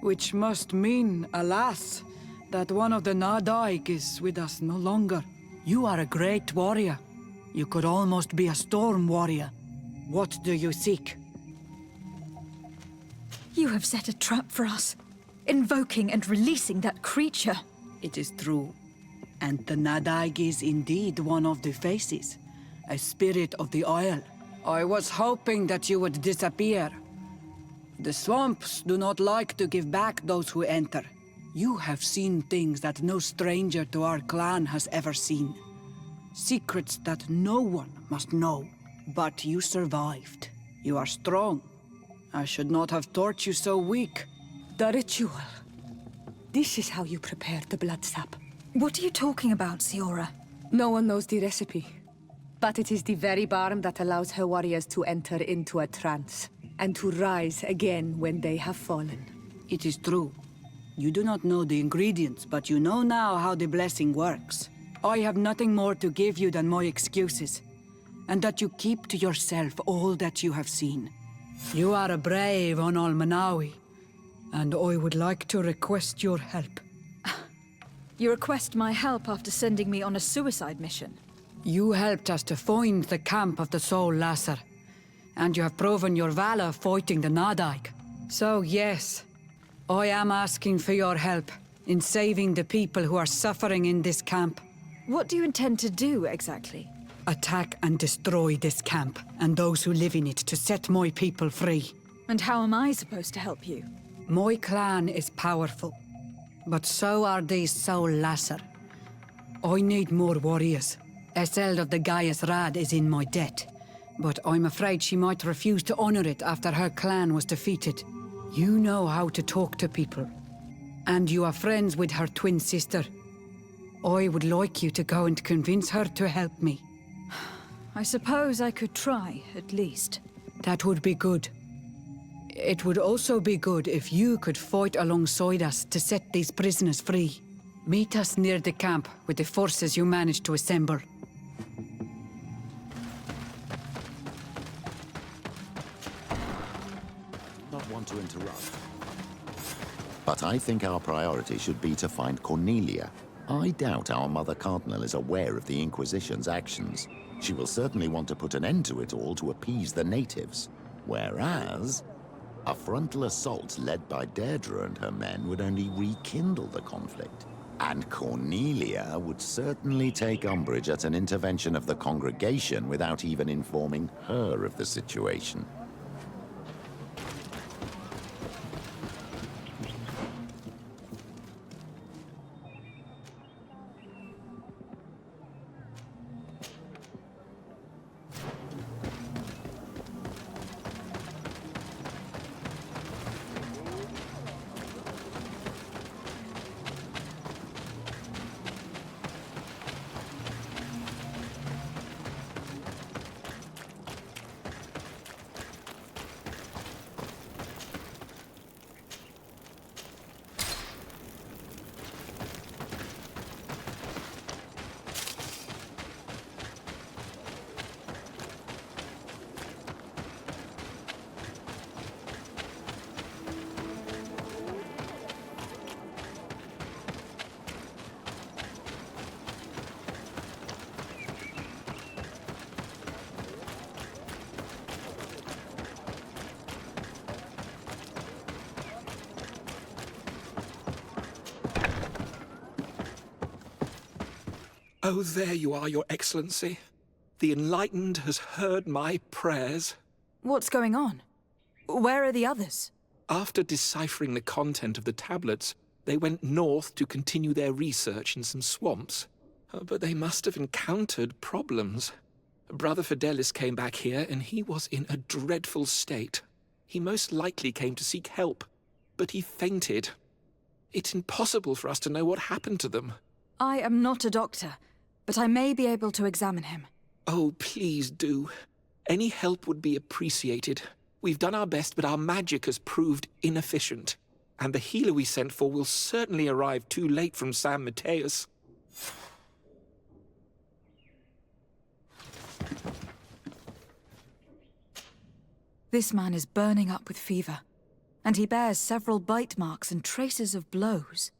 Which must mean, alas, that one of the Nadaig is with us no longer. You are a great warrior. You could almost be a storm warrior. What do you seek? You have set a trap for us, invoking and releasing that creature. It is true. And the Nadaig is indeed one of the faces, a spirit of the Isle. I was hoping that you would disappear. The swamps do not like to give back those who enter. You have seen things that no stranger to our clan has ever seen. Secrets that no one must know. But you survived. You are strong. I should not have thought you so weak. The ritual. This is how you prepare the blood sap. What are you talking about, Siora? No one knows the recipe. But it is the very barm that allows her warriors to enter into a trance, and to rise again when they have fallen. It is true. You do not know the ingredients, but you know now how the blessing works. I have nothing more to give you than my excuses, and that you keep to yourself all that you have seen. You are a brave on Almanawi, and I would like to request your help. You request my help after sending me on a suicide mission? You helped us to find the camp of the Soul Lasser, and you have proven your valor fighting the Nadaig. So yes, I am asking for your help in saving the people who are suffering in this camp. What do you intend to do, exactly? Attack and destroy this camp, and those who live in it, to set my people free. And how am I supposed to help you? My clan is powerful, but so are these Soul Lasser. I need more warriors. Eseld of the Gaius Rad is in my debt, but I'm afraid she might refuse to honor it after her clan was defeated. You know how to talk to people, and you are friends with her twin sister. I would like you to go and convince her to help me. I suppose I could try, at least. That would be good. It would also be good if you could fight alongside us to set these prisoners free. Meet us near the camp with the forces you managed to assemble. Not want to interrupt, but I think our priority should be to find Cornelia. I doubt our Mother Cardinal is aware of the Inquisition's actions. She will certainly want to put an end to it all to appease the natives. Whereas, a frontal assault led by Deirdre and her men would only rekindle the conflict. And Cornelia would certainly take umbrage at an intervention of the congregation without even informing her of the situation. Oh, there you are, Your Excellency. The Enlightened has heard my prayers. What's going on? Where are the others? After deciphering the content of the tablets, they went north to continue their research in some swamps. But they must have encountered problems. Brother Fidelis came back here, and he was in a dreadful state. He most likely came to seek help, but he fainted. It's impossible for us to know what happened to them. I am not a doctor, but I may be able to examine him. Oh, please do. Any help would be appreciated. We've done our best, but our magic has proved inefficient. And the healer we sent for will certainly arrive too late from San Mateus. This man is burning up with fever. And he bears several bite marks and traces of blows.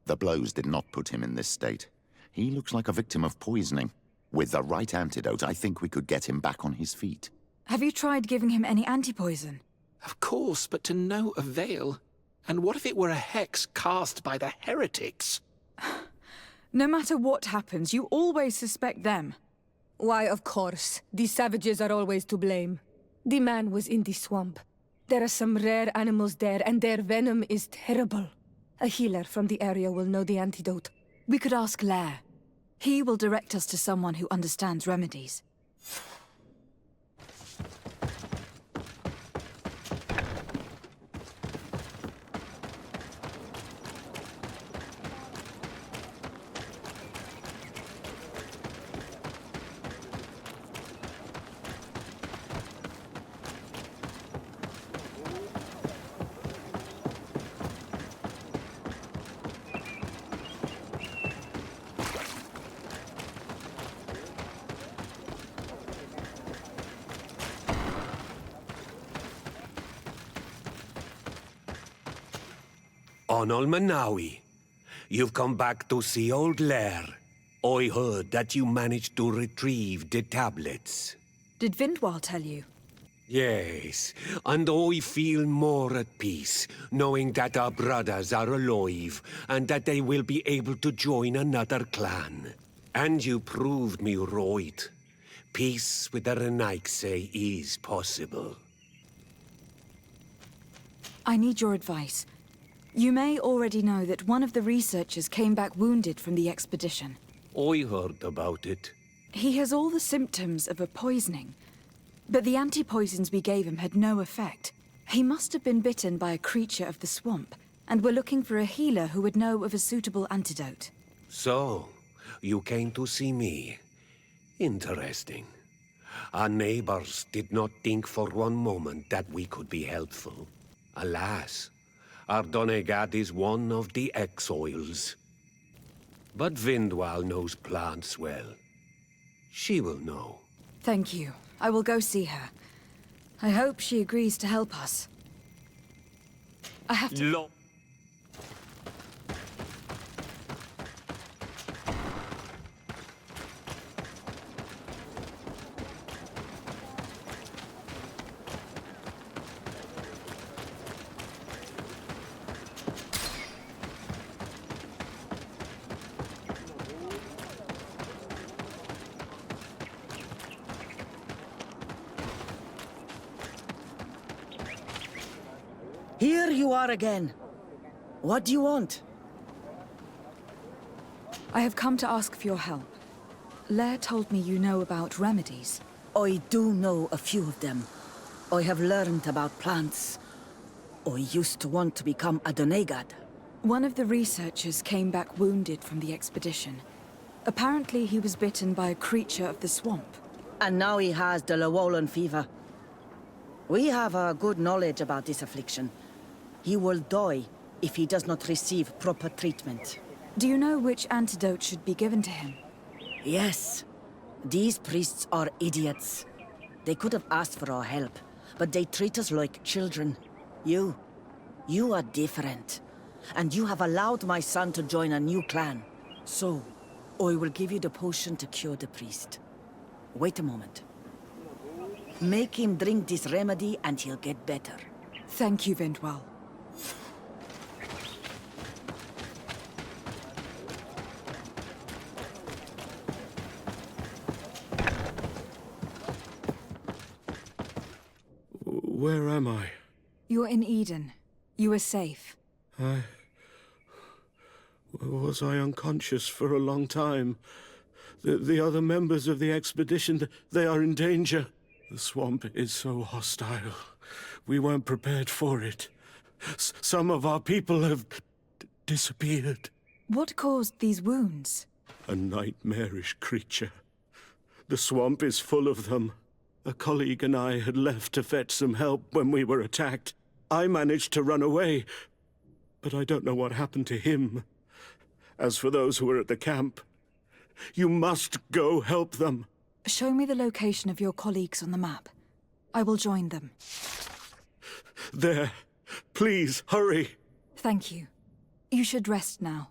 The blows did not put him in this state. He looks like a victim of poisoning. With the right antidote, I think we could get him back on his feet. Have you tried giving him any antipoison? Of course, but to no avail. And what if it were a hex cast by the heretics? No matter what happens, you always suspect them. Why, of course. These savages are always to blame. The man was in the swamp. There are some rare animals there, and their venom is terrible. A healer from the area will know the antidote. We could ask Lair. He will direct us to someone who understands remedies. Onol Manawi, you've come back to see old Lair. I heard that you managed to retrieve the tablets. Did Vindwal tell you? Yes, and I feel more at peace, knowing that our brothers are alive, and that they will be able to join another clan. And you proved me right. Peace with the Renaigse is possible. I need your advice. You may already know that one of the researchers came back wounded from the expedition. I heard about it. He has all the symptoms of a poisoning, but the anti-poisons we gave him had no effect. He must have been bitten by a creature of the swamp, and we're looking for a healer who would know of a suitable antidote. So, you came to see me. Interesting. Our neighbors did not think for one moment that we could be helpful. Alas, our Donegat is one of the exiles. But Vindwal knows plants well. She will know. Thank you. I will go see her. I hope she agrees to help us. I have to... Here you are again. What do you want? I have come to ask for your help. Lair told me you know about remedies. I do know a few of them. I have learned about plants. I used to want to become a Donegat. One of the researchers came back wounded from the expedition. Apparently he was bitten by a creature of the swamp. And now he has the Llewellyn fever. We have a good knowledge about this affliction. He will die if he does not receive proper treatment. Do you know which antidote should be given to him? Yes. These priests are idiots. They could have asked for our help, but they treat us like children. You are different. And you have allowed my son to join a new clan. So, I will give you the potion to cure the priest. Wait a moment. Make him drink this remedy and he'll get better. Thank you, Vindwal. Where am I? You're in Eden. You are safe. Was I unconscious for a long time? The other members of the expedition, they are in danger. The swamp is so hostile. We weren't prepared for it. Some of our people have disappeared. What caused these wounds? A nightmarish creature. The swamp is full of them. A colleague and I had left to fetch some help when we were attacked. I managed to run away, but I don't know what happened to him. As for those who are at the camp, you must go help them. Show me the location of your colleagues on the map. I will join them. There. Please, hurry. Thank you. You should rest now.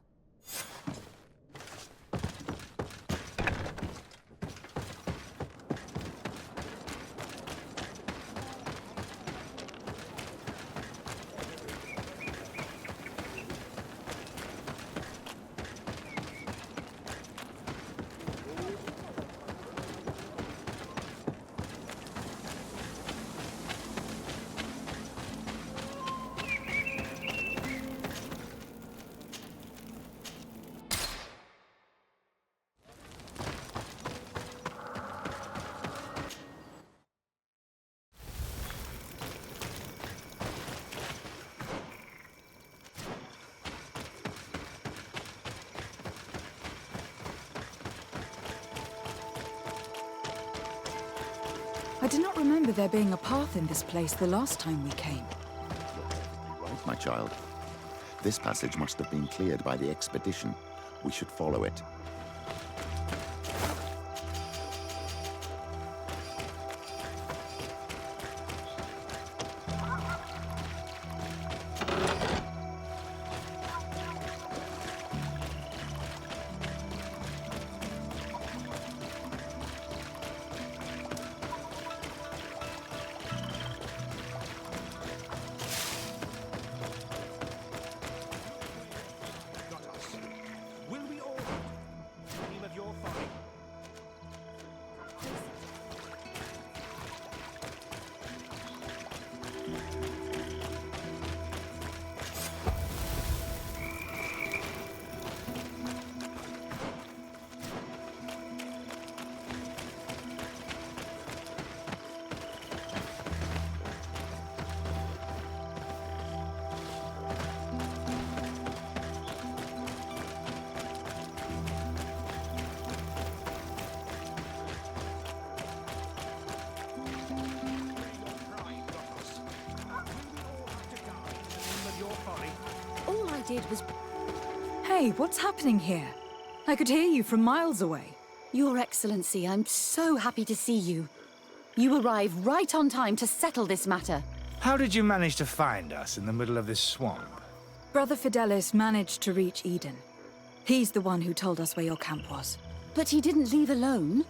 I do not remember there being a path in this place the last time we came. Right, my child. This passage must have been cleared by the expedition. We should follow it. All I did was... Hey, what's happening here? I could hear you from miles away. Your Excellency, I'm so happy to see you. You arrived right on time to settle this matter. How did you manage to find us in the middle of this swamp? Brother Fidelis managed to reach Eden. He's the one who told us where your camp was. But he didn't leave alone.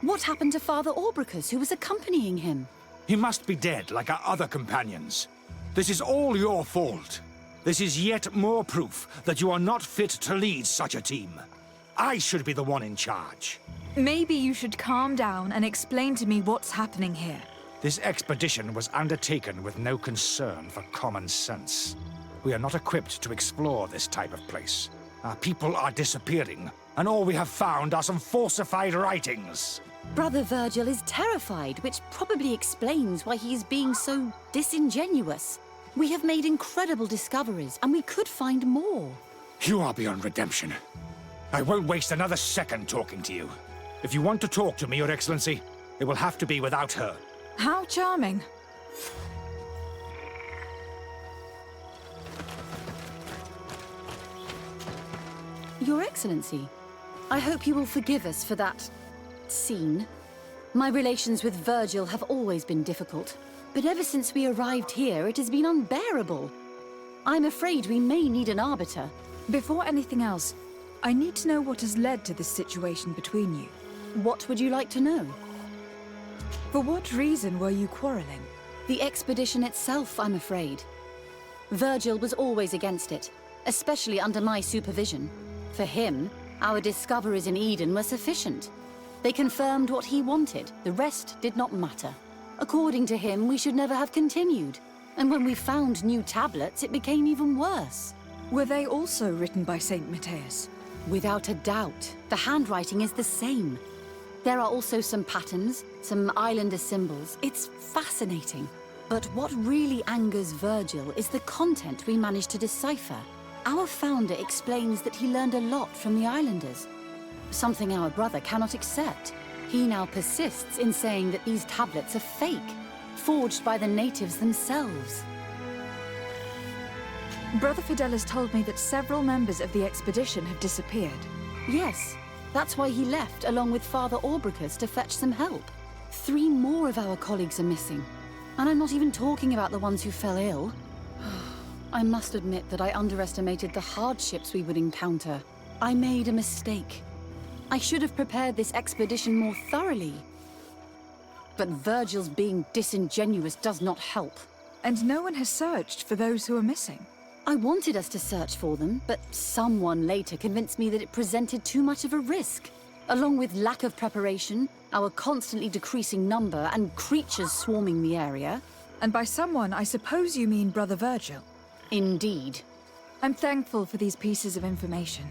What happened to Father Orbricus, who was accompanying him? He must be dead, like our other companions. This is all your fault. This is yet more proof that you are not fit to lead such a team. I should be the one in charge. Maybe you should calm down and explain to me what's happening here. This expedition was undertaken with no concern for common sense. We are not equipped to explore this type of place. Our people are disappearing, and all we have found are some falsified writings. Brother Virgil is terrified, which probably explains why he is being so disingenuous. We have made incredible discoveries, and we could find more. You are beyond redemption. I won't waste another second talking to you. If you want to talk to me, Your Excellency, it will have to be without her. How charming. Your Excellency, I hope you will forgive us for that scene. My relations with Virgil have always been difficult, but ever since we arrived here, it has been unbearable. I'm afraid we may need an arbiter. Before anything else, I need to know what has led to this situation between you. What would you like to know? For what reason were you quarreling? The expedition itself, I'm afraid. Virgil was always against it, especially under my supervision. For him, our discoveries in Eden were sufficient. They confirmed what he wanted. The rest did not matter. According to him, we should never have continued. And when we found new tablets, it became even worse. Were they also written by Saint Matthias? Without a doubt. The handwriting is the same. There are also some patterns, some islander symbols. It's fascinating. But what really angers Virgil is the content we managed to decipher. Our founder explains that he learned a lot from the islanders, something our brother cannot accept. He now persists in saying that these tablets are fake, forged by the natives themselves. Brother Fidelis told me that several members of the expedition have disappeared. Yes, that's why he left along with Father Orbricus to fetch some help. 3 more of our colleagues are missing. And I'm not even talking about the ones who fell ill. I must admit that I underestimated the hardships we would encounter. I made a mistake. I should have prepared this expedition more thoroughly. But Virgil's being disingenuous does not help. And no one has searched for those who are missing. I wanted us to search for them, but someone later convinced me that it presented too much of a risk. Along with lack of preparation, our constantly decreasing number, and creatures swarming the area. And by someone, I suppose you mean Brother Virgil. Indeed. I'm thankful for these pieces of information.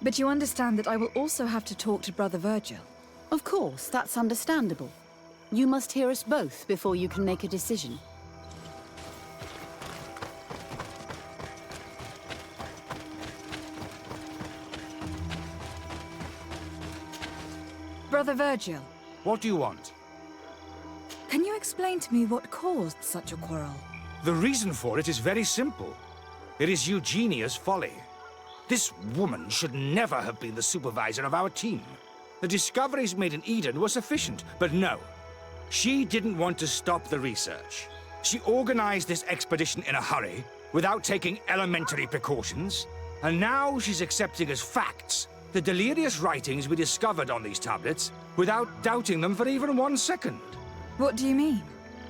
But you understand that I will also have to talk to Brother Virgil. Of course, that's understandable. You must hear us both before you can make a decision. Brother Virgil. What do you want? Can you explain to me what caused such a quarrel? The reason for it is very simple. It is Eugenia's folly. This woman should never have been the supervisor of our team. The discoveries made in Eden were sufficient, but no. She didn't want to stop the research. She organized this expedition in a hurry, without taking elementary precautions, and now she's accepting as facts the delirious writings we discovered on these tablets, without doubting them for even 1 second. What do you mean?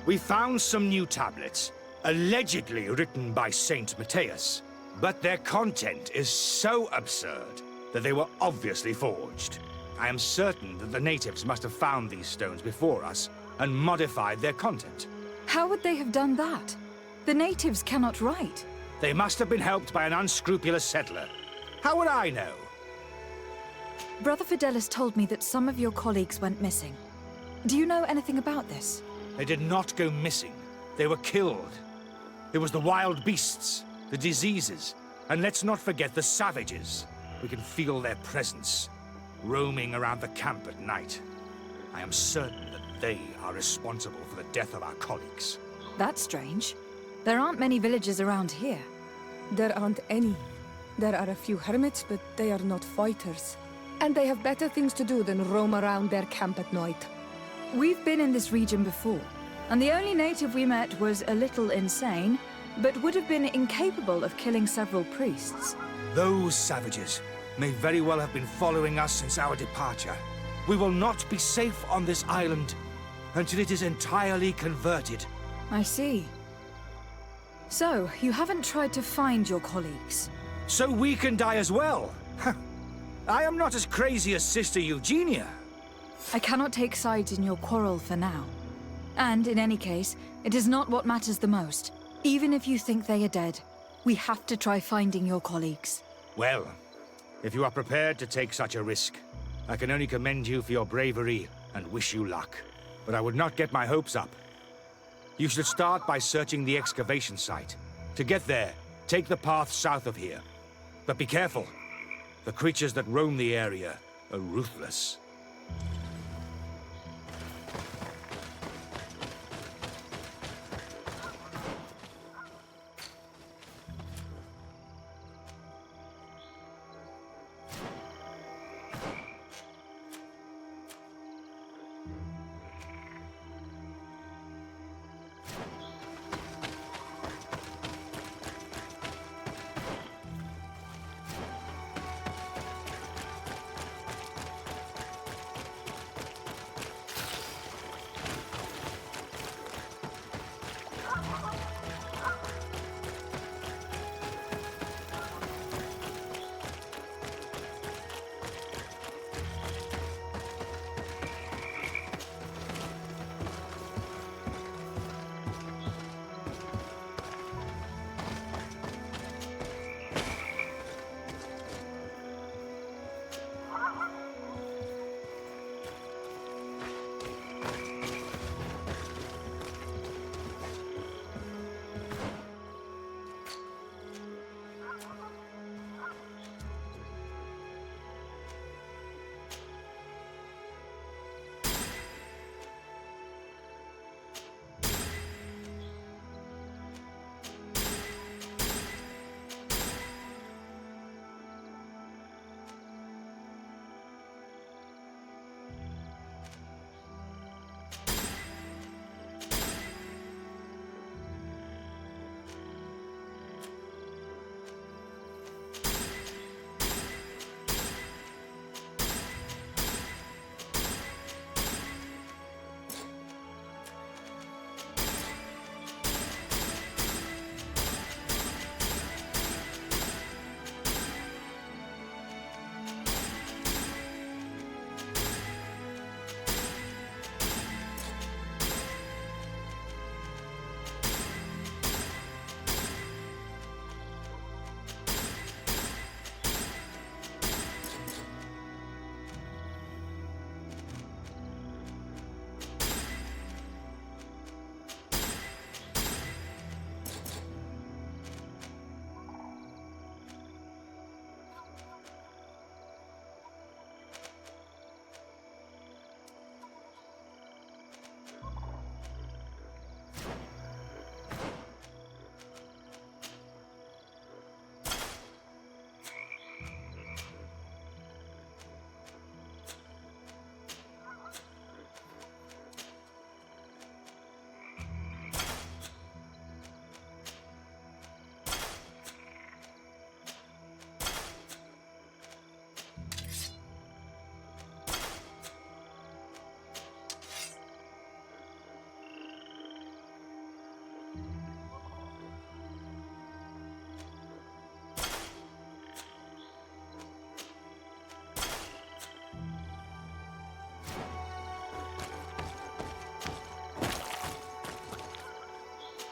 We found some new tablets, allegedly written by Saint Matthias, but their content is so absurd that they were obviously forged. I am certain that the natives must have found these stones before us and modified their content. How would they have done that? The natives cannot write. They must have been helped by an unscrupulous settler. How would I know? Brother Fidelis told me that some of your colleagues went missing. Do you know anything about this? They did not go missing. They were killed. It was the wild beasts, the diseases, and let's not forget the savages. We can feel their presence, roaming around the camp at night. I am certain that they are responsible for the death of our colleagues. That's strange. There aren't many villages around here. There aren't any. There are a few hermits, but they are not fighters. And they have better things to do than roam around their camp at night. We've been in this region before, and the only native we met was a little insane, but would have been incapable of killing several priests. Those savages may very well have been following us since our departure. We will not be safe on this island until it is entirely converted. I see. So, you haven't tried to find your colleagues? So we can die as well? I am not as crazy as Sister Eugenia. I cannot take sides in your quarrel for now. And in any case, it is not what matters the most. Even if you think they are dead, we have to try finding your colleagues. Well, if you are prepared to take such a risk, I can only commend you for your bravery and wish you luck. But I would not get my hopes up. You should start by searching the excavation site. To get there, take the path south of here. But be careful. The creatures that roam the area are ruthless.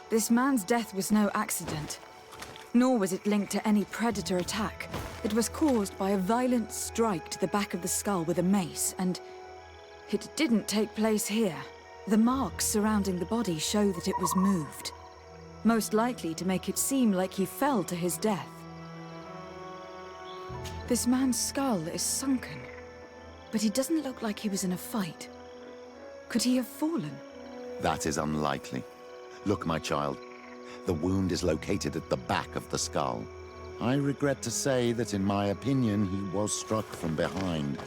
This man's death was no accident. Nor was it linked to any predator attack. It was caused by a violent strike to the back of the skull with a mace, and it didn't take place here. The marks surrounding the body show that it was moved, most likely to make it seem like he fell to his death. This man's skull is sunken, but he doesn't look like he was in a fight. Could he have fallen? That is unlikely. Look, my child. The wound is located at the back of the skull. I regret to say that, in my opinion, he was struck from behind.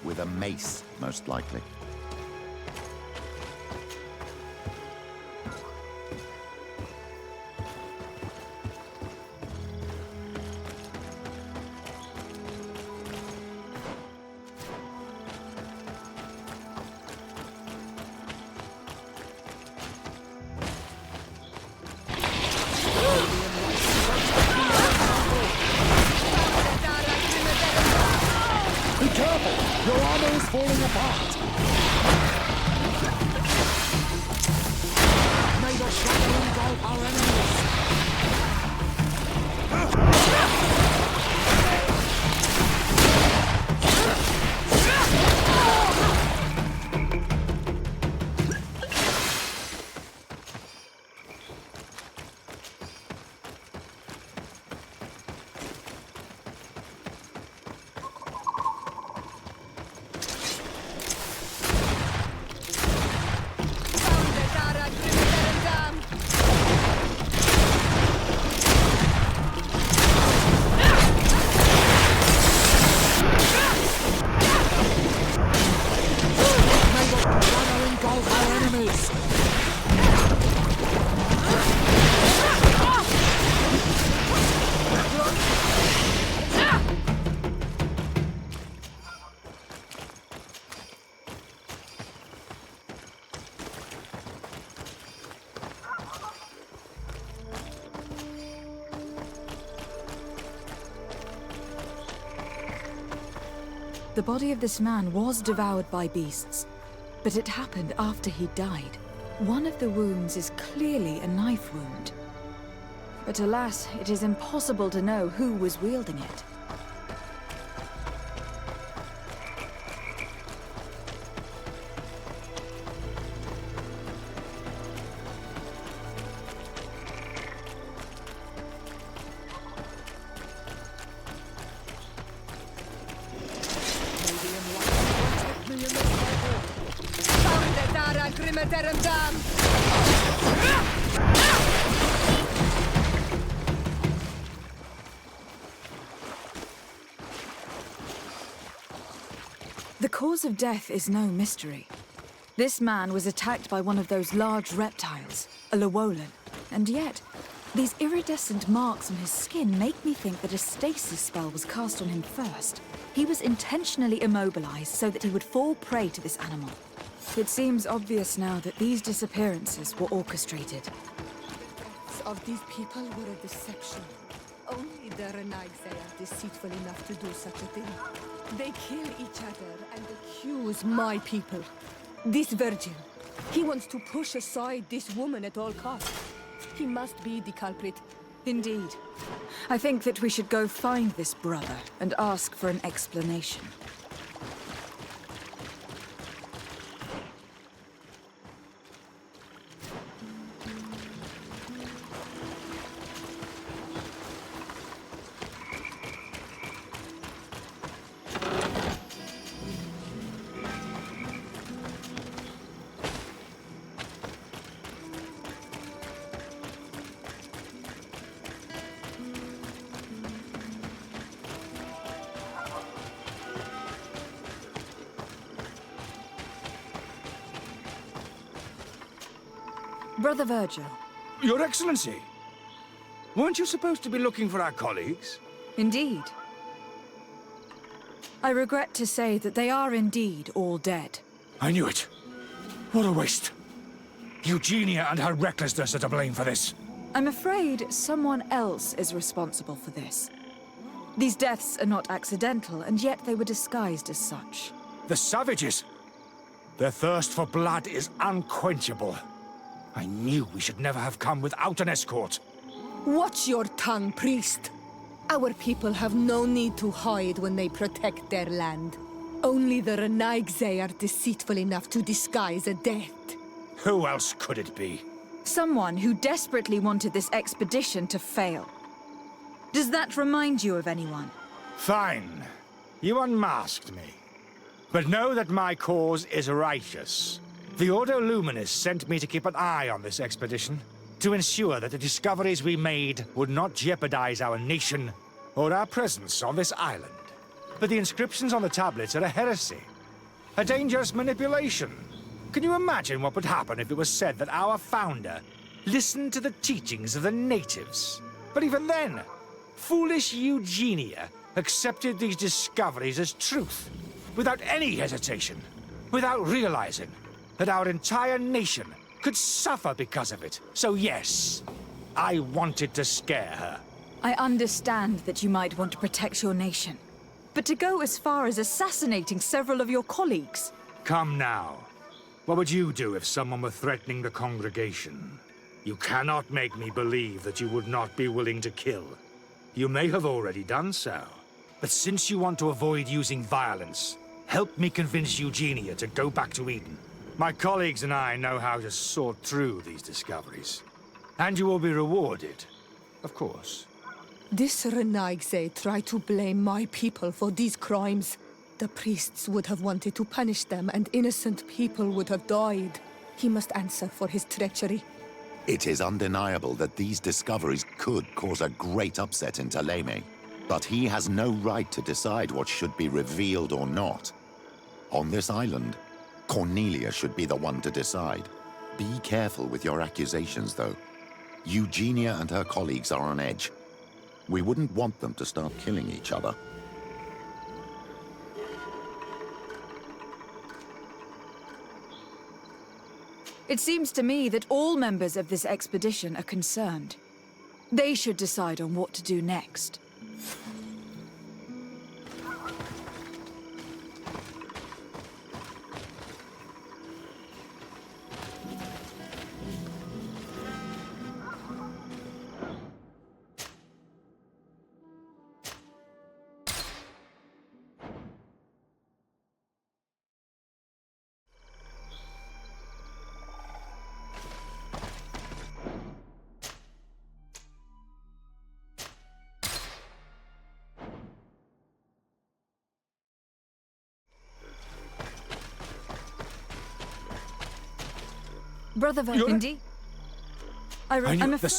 With a mace, most likely. The body of this man was devoured by beasts, but it happened after he died. One of the wounds is clearly a knife wound. But alas, it is impossible to know who was wielding it. The cause of death is no mystery. This man was attacked by one of those large reptiles, a Llewellyn, and yet these iridescent marks on his skin make me think that a stasis spell was cast on him first. He was intentionally immobilized so that he would fall prey to this animal. It seems obvious now that these disappearances were orchestrated. Of these people were a deception. Only the Renaigse are deceitful enough to do such a thing. They kill each other and accuse my people. This virgin, he wants to push aside this woman at all costs. He must be the culprit. Indeed. I think that we should go find this brother and ask for an explanation. Brother Virgil. Your Excellency! Weren't you supposed to be looking for our colleagues? Indeed. I regret to say that they are indeed all dead. I knew it. What a waste. Eugenia and her recklessness are to blame for this. I'm afraid someone else is responsible for this. These deaths are not accidental, and yet they were disguised as such. The savages! Their thirst for blood is unquenchable. I knew we should never have come without an escort. Watch your tongue, priest. Our people have no need to hide when they protect their land. Only the Renaigze are deceitful enough to disguise a death. Who else could it be? Someone who desperately wanted this expedition to fail. Does that remind you of anyone? Fine. You unmasked me. But know that my cause is righteous. The Ordo Luminis sent me to keep an eye on this expedition, to ensure that the discoveries we made would not jeopardize our nation or our presence on this island. But the inscriptions on the tablets are a heresy, a dangerous manipulation. Can you imagine what would happen if it was said that our founder listened to the teachings of the natives? But even then, foolish Eugenia accepted these discoveries as truth, without any hesitation, without realizing that our entire nation could suffer because of it. So yes, I wanted to scare her. I understand that you might want to protect your nation, but to go as far as assassinating several of your colleagues... Come now. What would you do if someone were threatening the congregation? You cannot make me believe that you would not be willing to kill. You may have already done so. But since you want to avoid using violence, help me convince Eugenia to go back to Eden. My colleagues and I know how to sort through these discoveries. And you will be rewarded, of course. This Renaigze tried to blame my people for these crimes. The priests would have wanted to punish them, and innocent people would have died. He must answer for his treachery. It is undeniable that these discoveries could cause a great upset in Taleme. But he has no right to decide what should be revealed or not. On this island, Cornelia should be the one to decide. Be careful with your accusations, though. Eugenia and her colleagues are on edge. We wouldn't want them to start killing each other. It seems to me that all members of this expedition are concerned. They should decide on what to do next. Brother Verhindi? I'm afraid...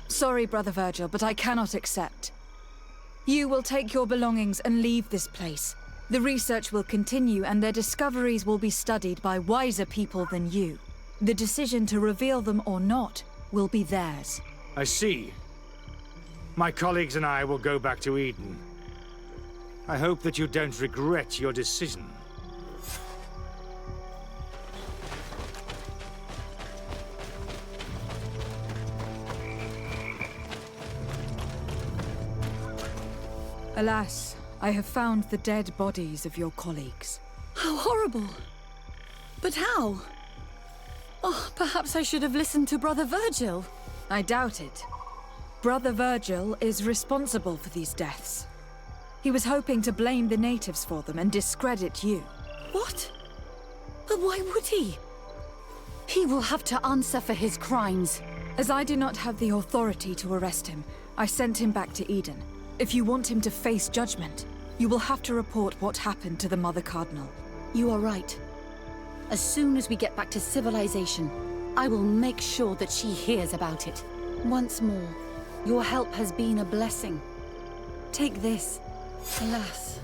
Sorry, Brother Virgil, but I cannot accept. You will take your belongings and leave this place. The research will continue, and their discoveries will be studied by wiser people than you. The decision to reveal them or not will be theirs. I see. My colleagues and I will go back to Eden. I hope that you don't regret your decision. Alas, I have found the dead bodies of your colleagues. How horrible! But how? Oh, perhaps I should have listened to Brother Virgil. I doubt it. Brother Virgil is responsible for these deaths. He was hoping to blame the natives for them and discredit you. What? But why would he? He will have to answer for his crimes. As I do not have the authority to arrest him, I sent him back to Eden. If you want him to face judgment, you will have to report what happened to the Mother Cardinal. You are right. As soon as we get back to civilization, I will make sure that she hears about it. Once more, your help has been a blessing. Take this. Alas,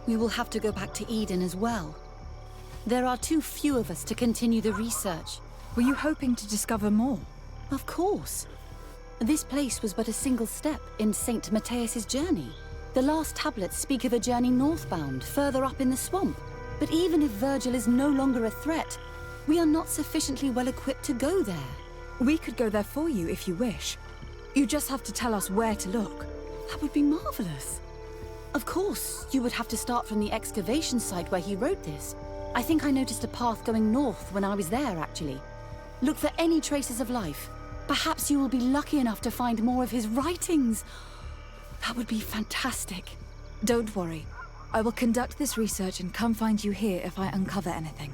we will have to go back to Eden as well. There are too few of us to continue the research. Were you hoping to discover more? Of course. This place was but a single step in St. Matthias's journey. The last tablets speak of a journey northbound, further up in the swamp. But even if Virgil is no longer a threat, we are not sufficiently well equipped to go there. We could go there for you if you wish. You just have to tell us where to look. That would be marvelous. Of course, you would have to start from the excavation site where he wrote this. I think I noticed a path going north when I was there, actually. Look for any traces of life. Perhaps you will be lucky enough to find more of his writings. That would be fantastic. Don't worry. I will conduct this research and come find you here if I uncover anything.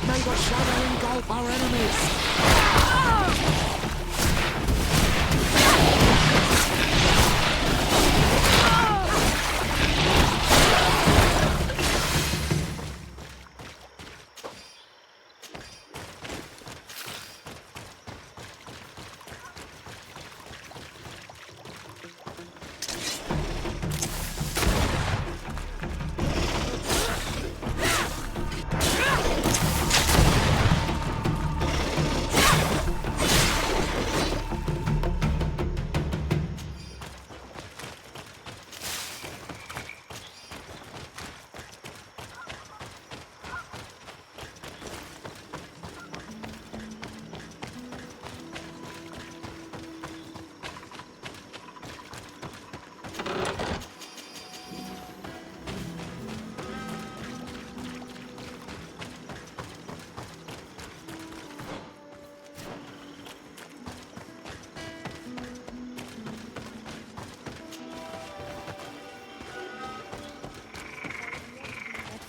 May the shadow engulf our enemies!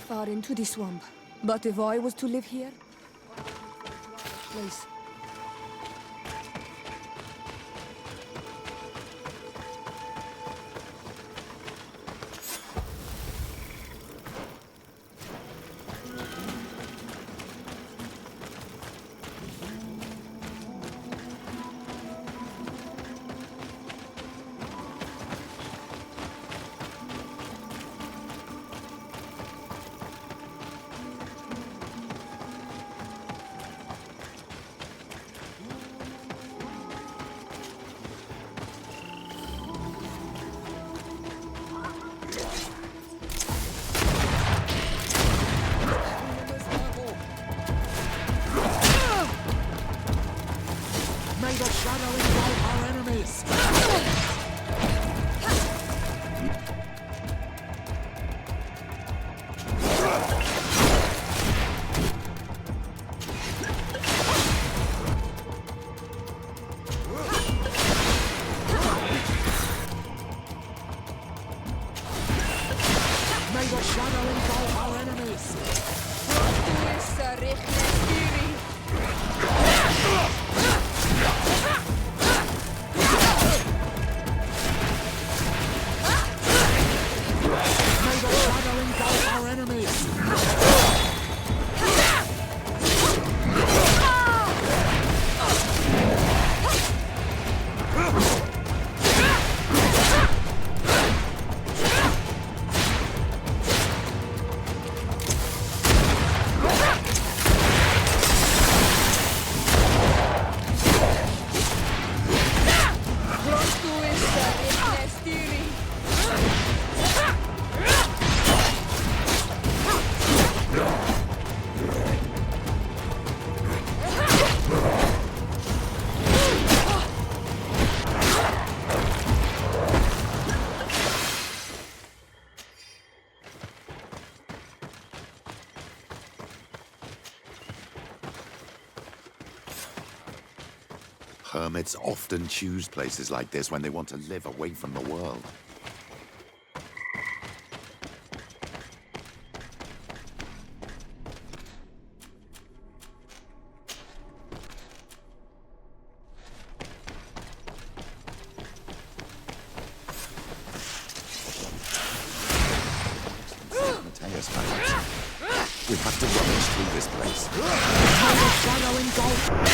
Far into the swamp. But if I was to live here, place. May the shadow engulf our enemies! May the shadow engulf our enemies! May the shadow engulf our enemies! Hermits often choose places like this when they want to live away from the world. Mateus, perhaps. We have to rummage through this place. Shadow in gold.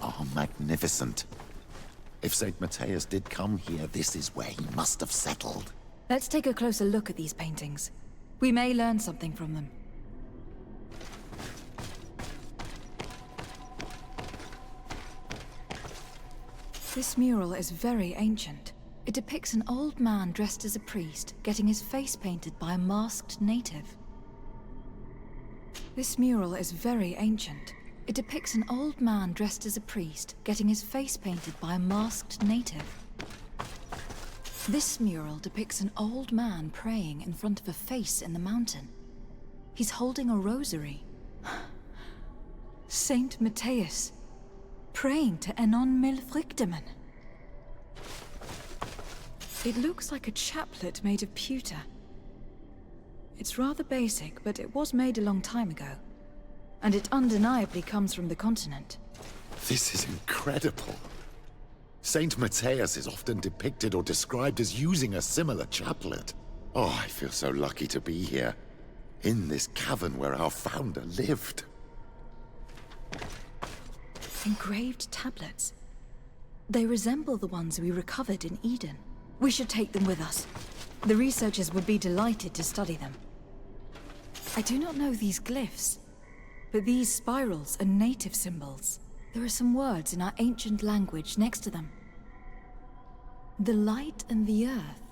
Are magnificent. If St. Mateus did come here, this is where he must have settled. Let's take a closer look at these paintings. We may learn something from them. This mural is very ancient. It depicts an old man dressed as a priest, getting his face painted by a masked native. This mural is very ancient. It depicts an old man dressed as a priest, getting his face painted by a masked native. This mural depicts an old man praying in front of a face in the mountain. He's holding a rosary. Saint Mateus, praying to Enon Milfrichteman. It looks like a chaplet made of pewter. It's rather basic, but it was made a long time ago. And it undeniably comes from the continent. This is incredible. Saint Mateus is often depicted or described as using a similar chaplet. Oh, I feel so lucky to be here, in this cavern where our founder lived. Engraved tablets. They resemble the ones we recovered in Eden. We should take them with us. The researchers would be delighted to study them. I do not know these glyphs, but these spirals are native symbols. There are some words in our ancient language next to them. The light and the earth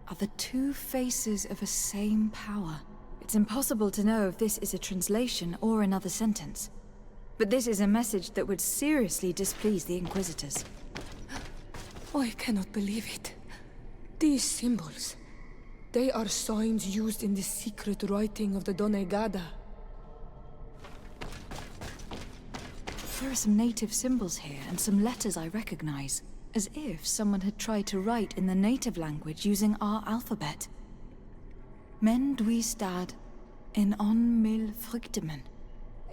are the two faces of a same power. It's impossible to know if this is a translation or another sentence. But this is a message that would seriously displease the Inquisitors. I cannot believe it. These symbols, they are signs used in the secret writing of the Donegada. There are some native symbols here and some letters I recognize, as if someone had tried to write in the native language using our alphabet. Men dwistad en on mil fruktemen.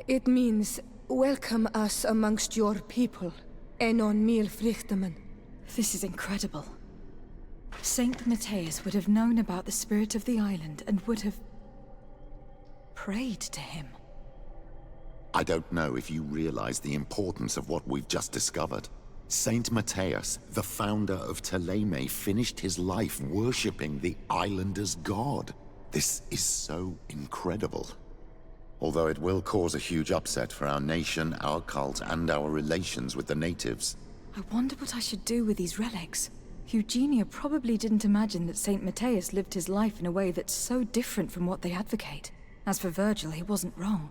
It means, welcome us amongst your people, en on mil fruktemen. This is incredible. Saint Matthias would have known about the spirit of the island and would have prayed to him. I don't know if you realize the importance of what we've just discovered. Saint Matthias, the founder of Ptolemy, finished his life worshipping the islanders' god. This is so incredible. Although it will cause a huge upset for our nation, our cult, and our relations with the natives. I wonder what I should do with these relics. Eugenia probably didn't imagine that Saint Matthias lived his life in a way that's so different from what they advocate. As for Virgil, he wasn't wrong.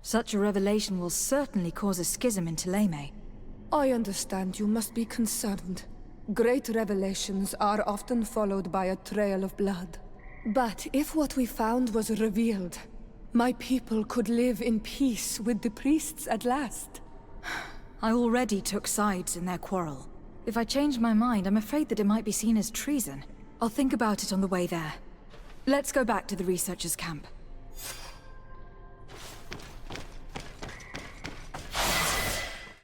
Such a revelation will certainly cause a schism in Ptolemy. I understand you must be concerned. Great revelations are often followed by a trail of blood. But if what we found was revealed, my people could live in peace with the priests at last. I already took sides in their quarrel. If I change my mind, I'm afraid that it might be seen as treason. I'll think about it on the way there. Let's go back to the researchers' camp.